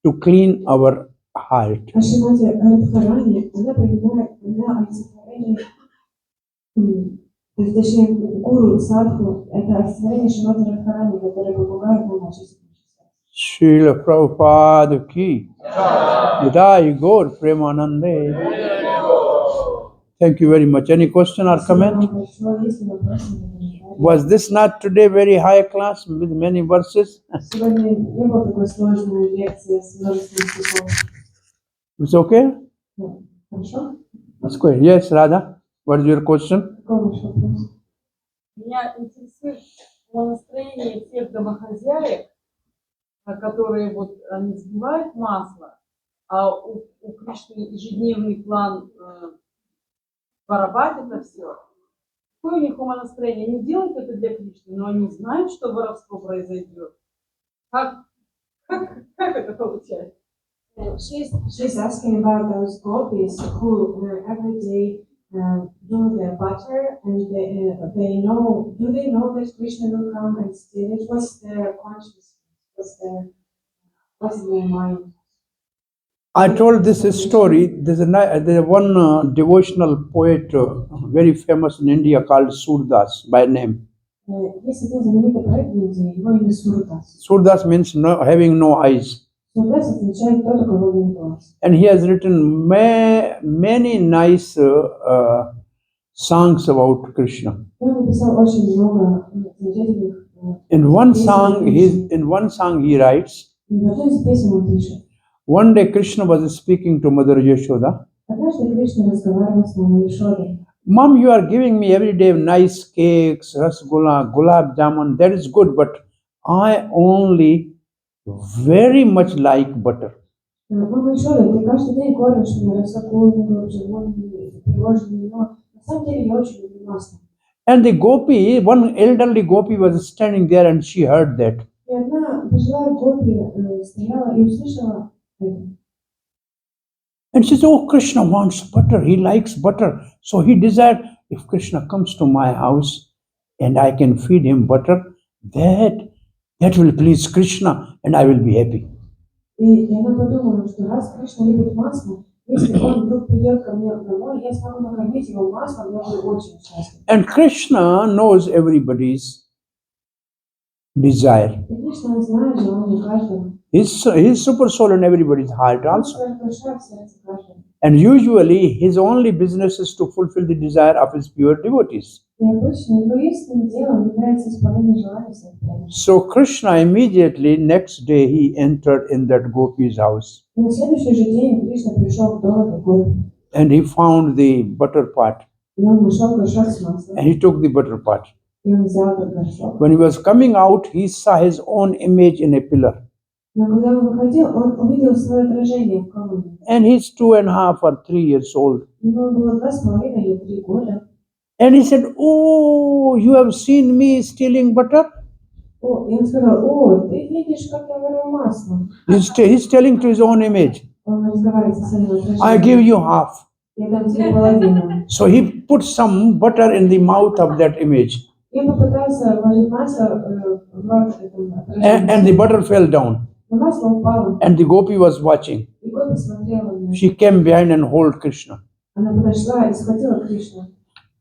Speaker 2: to clean our heart.
Speaker 3: А Шримати Радхарани, она принимает, она олицетворение, точнее, гуру, садху, это олицетворение Шримати Радхарани, которое помогает нам очистить наше сердце.
Speaker 2: Srila Prabhupada ki Jai Gaur Premanande. Thank you very much. Any question or
Speaker 3: Спасибо
Speaker 2: comment?
Speaker 3: вам большое. Есть ли вопросы или комментарии?
Speaker 2: Was this not today very high class with many verses?
Speaker 3: Сегодня не было такой сложной лекции с множеством стихов.
Speaker 2: It's okay?
Speaker 3: Ну, хорошо?
Speaker 2: It's good. Yes, Radha. What is your question?
Speaker 3: Какой ваш вопрос?
Speaker 4: Меня интересует настроение тех домохозяек, которые вот они взбивают масло, а у Кришны ежедневный план воровать это все. Какое у них умонастроение? Они делают это для Кришны, но они знают, что воровство произойдет. Как это получается?
Speaker 3: She's asking about those gopis who every day do their butter and they know, do they know that Krishna will come and steal it? What's their consciousness? What's their mind?
Speaker 2: I told this story. There's one devotional poet, very famous in India, called Surdas by name.
Speaker 3: Есть один знаменитый поэт в Индии, его имя Сурдас.
Speaker 2: Surdas means having no eyes.
Speaker 3: Сурдас означает тот, у кого нет глаз.
Speaker 2: And he has written many nice songs about Krishna.
Speaker 3: И он написал очень много замечательных
Speaker 2: In one
Speaker 3: песен.
Speaker 2: song he writes,
Speaker 3: И в одной из песен он пишет:
Speaker 2: one day Krishna was speaking to Mother Yashoda.
Speaker 3: однажды Кришна разговаривал с мамой Ишодой.
Speaker 2: Mom, you are giving me every day nice cakes, rasgulla, gulab jamun. That is good, but I only very much like butter.
Speaker 3: Мама Ишода, ты каждый день кормишь меня рассокольными, животными, пирожными, но на самом деле я очень люблю масло.
Speaker 2: And the gopi, one elderly gopi was standing there and she heard that.
Speaker 3: И одна пожилая гопи стояла и услышала это.
Speaker 2: And she said, oh, Krishna wants butter. He likes butter. So he desired, if Krishna comes to my house and I can feed him butter, that will please Krishna and I will be happy.
Speaker 3: И она подумала, что раз Кришна любит масло, если он вдруг придет ко мне домой, я смогу накормить его маслом, я буду очень счастлив.
Speaker 2: And Krishna knows everybody's desire.
Speaker 3: И Кришна знает желание каждого.
Speaker 2: He's super soul in everybody's heart also.
Speaker 3: Каждая душа в сердце каждого.
Speaker 2: And usually his only business is to fulfill the desire of his pure devotees.
Speaker 3: И обычно его единственным делом является исполнение желаний своих преданных.
Speaker 2: So Krishna immediately next day he entered in that gopi's house
Speaker 3: И на следующий же день Кришна пришел в дом этой гопи.
Speaker 2: and he found the butter pot
Speaker 3: И он нашел горшок с маслом.
Speaker 2: and he took the butter pot.
Speaker 3: И он взял этот горшок.
Speaker 2: When he was coming out, he saw his own image in a pillar.
Speaker 3: Но когда он выходил, он увидел свое отражение в колонне.
Speaker 2: And he's 2.5 or 3 years old.
Speaker 3: Ему было 2,5 или 3 года.
Speaker 2: And he said, oh, you have seen me stealing butter?
Speaker 3: И он сказал: о, ты видишь, как я ворую масло.
Speaker 2: He's telling to his own image,
Speaker 3: Он разговаривает со своим отражением.
Speaker 2: I give you half.
Speaker 3: Я дам тебе половину.
Speaker 2: So he put some butter in the mouth of that image.
Speaker 3: И попытался вложить масло в рот этому отражению.
Speaker 2: And the butter fell down.
Speaker 3: Но масло упало.
Speaker 2: And the gopi was watching.
Speaker 3: И гопи смотрела на это.
Speaker 2: She came behind and hold Krishna.
Speaker 3: Она подошла и схватила Кришну.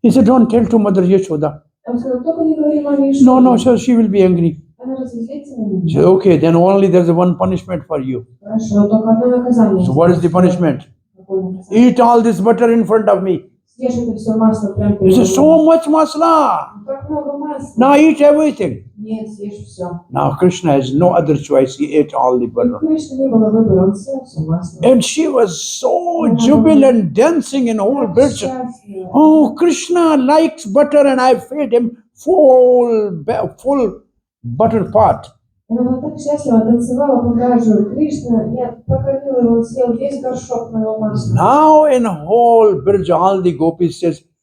Speaker 2: He said, don't tell to Mother Yashoda.
Speaker 3: Он сказал: только не говори маме Ишоде.
Speaker 2: No, so she will be angry.
Speaker 3: Она разозлится на
Speaker 2: She
Speaker 3: меня.
Speaker 2: said, okay, then only there's one punishment for you.
Speaker 3: Хорошо, только одно наказание.
Speaker 2: So what is the punishment?
Speaker 3: Какое наказание?
Speaker 2: Eat all this butter in front of me.
Speaker 3: Съешь это все масло прямо
Speaker 2: He
Speaker 3: перед
Speaker 2: said,
Speaker 3: мной.
Speaker 2: so much masla.
Speaker 3: Так много масла.
Speaker 2: Now eat everything.
Speaker 3: Нет, съешь все.
Speaker 2: Now Krishna has no other choice. He ate all the
Speaker 3: У
Speaker 2: butter.
Speaker 3: Кришны не было выбора, он съел все масло.
Speaker 2: And she was so jubilant, dancing in whole
Speaker 3: Так
Speaker 2: birds.
Speaker 3: счастлива.
Speaker 2: Oh, Krishna likes butter and I fed him full butter pot.
Speaker 3: Она была так счастлива, танцевала по гражу. Кришна, я покормила его, он съел весь горшок моего масла.
Speaker 2: Now in whole Birj, all the gopis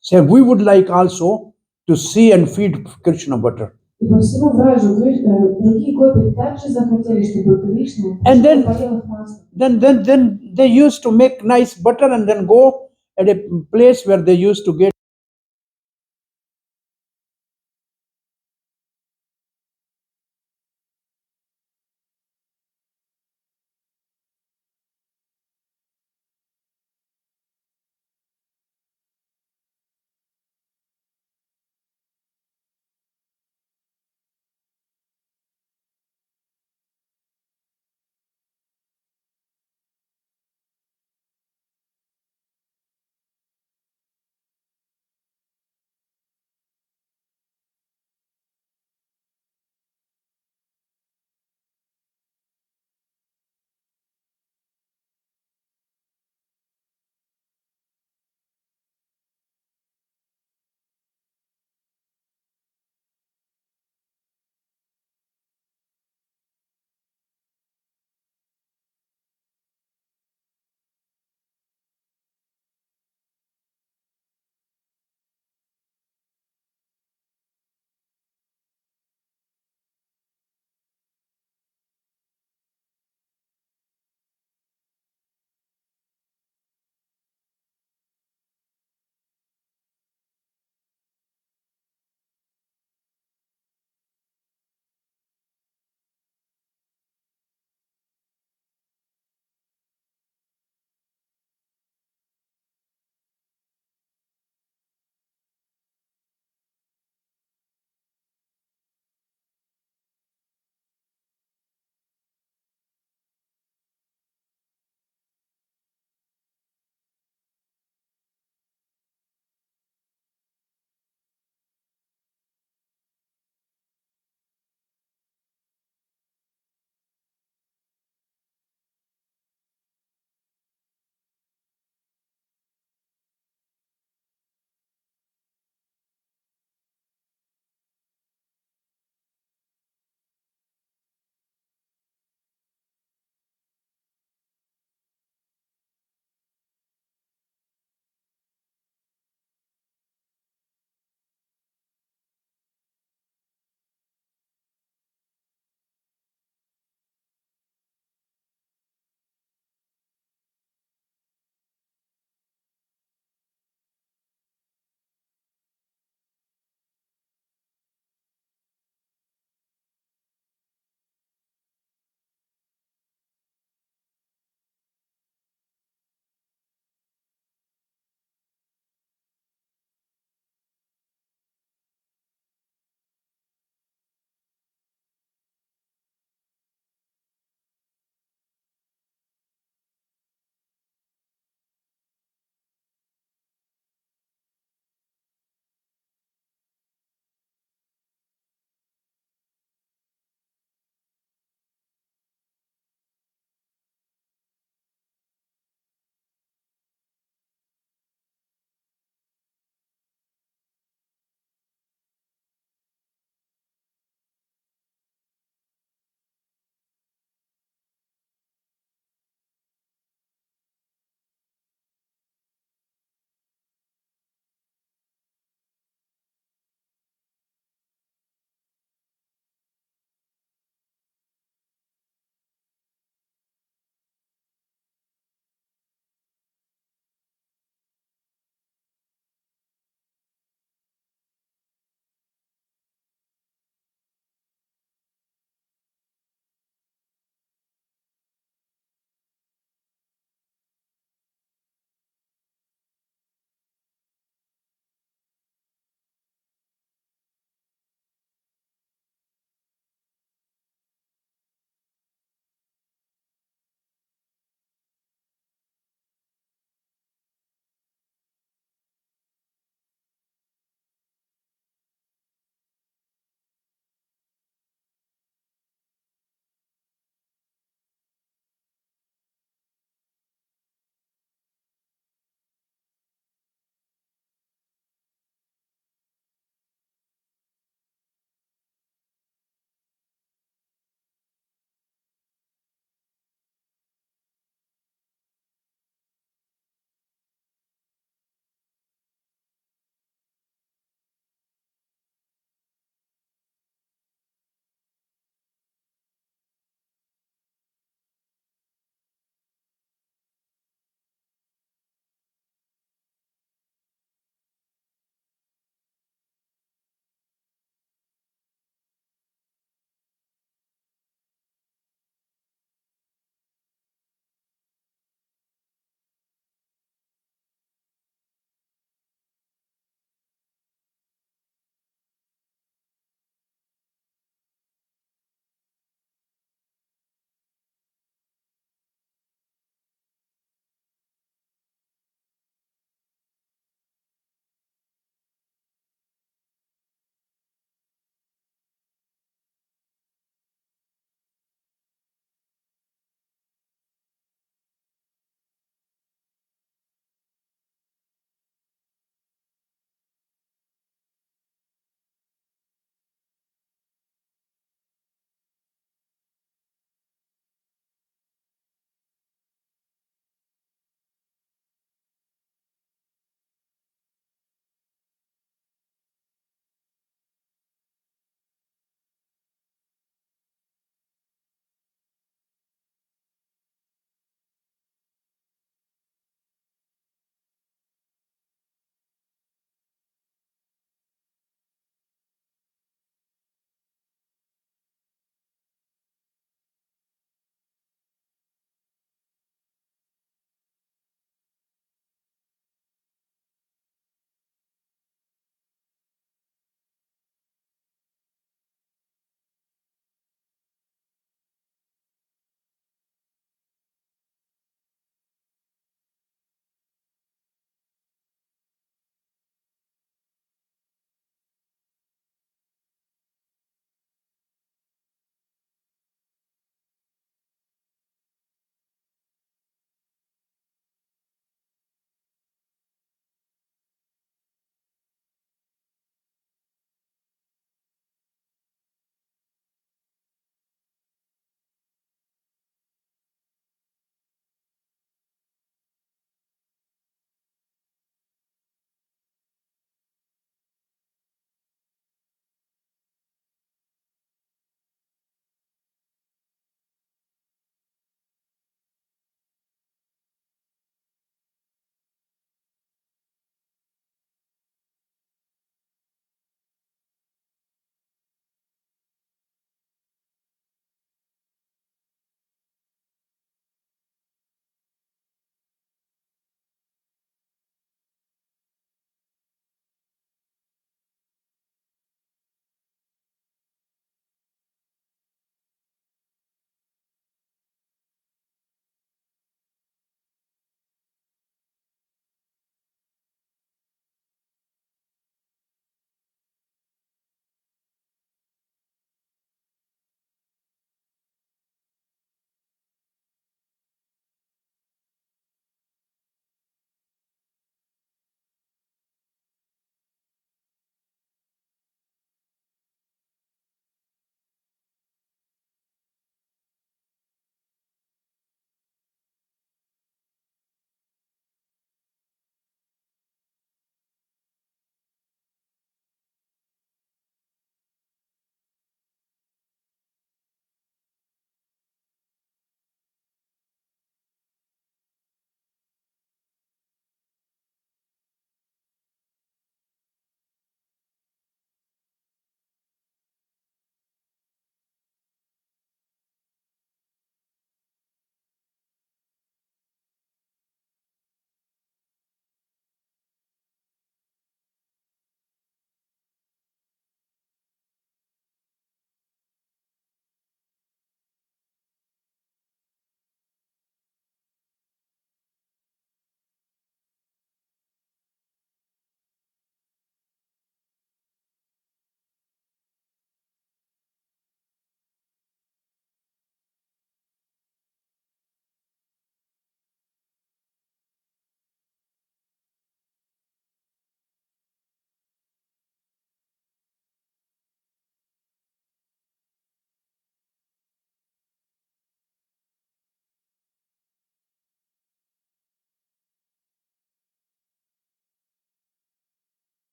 Speaker 2: say, we would like also to see and feed Krishna butter.
Speaker 3: И по всему вражу другие гопи также захотели, чтобы Кришна
Speaker 2: And then-
Speaker 3: поел их масло.
Speaker 2: Then they used to make nice butter and then go at a place where they used to get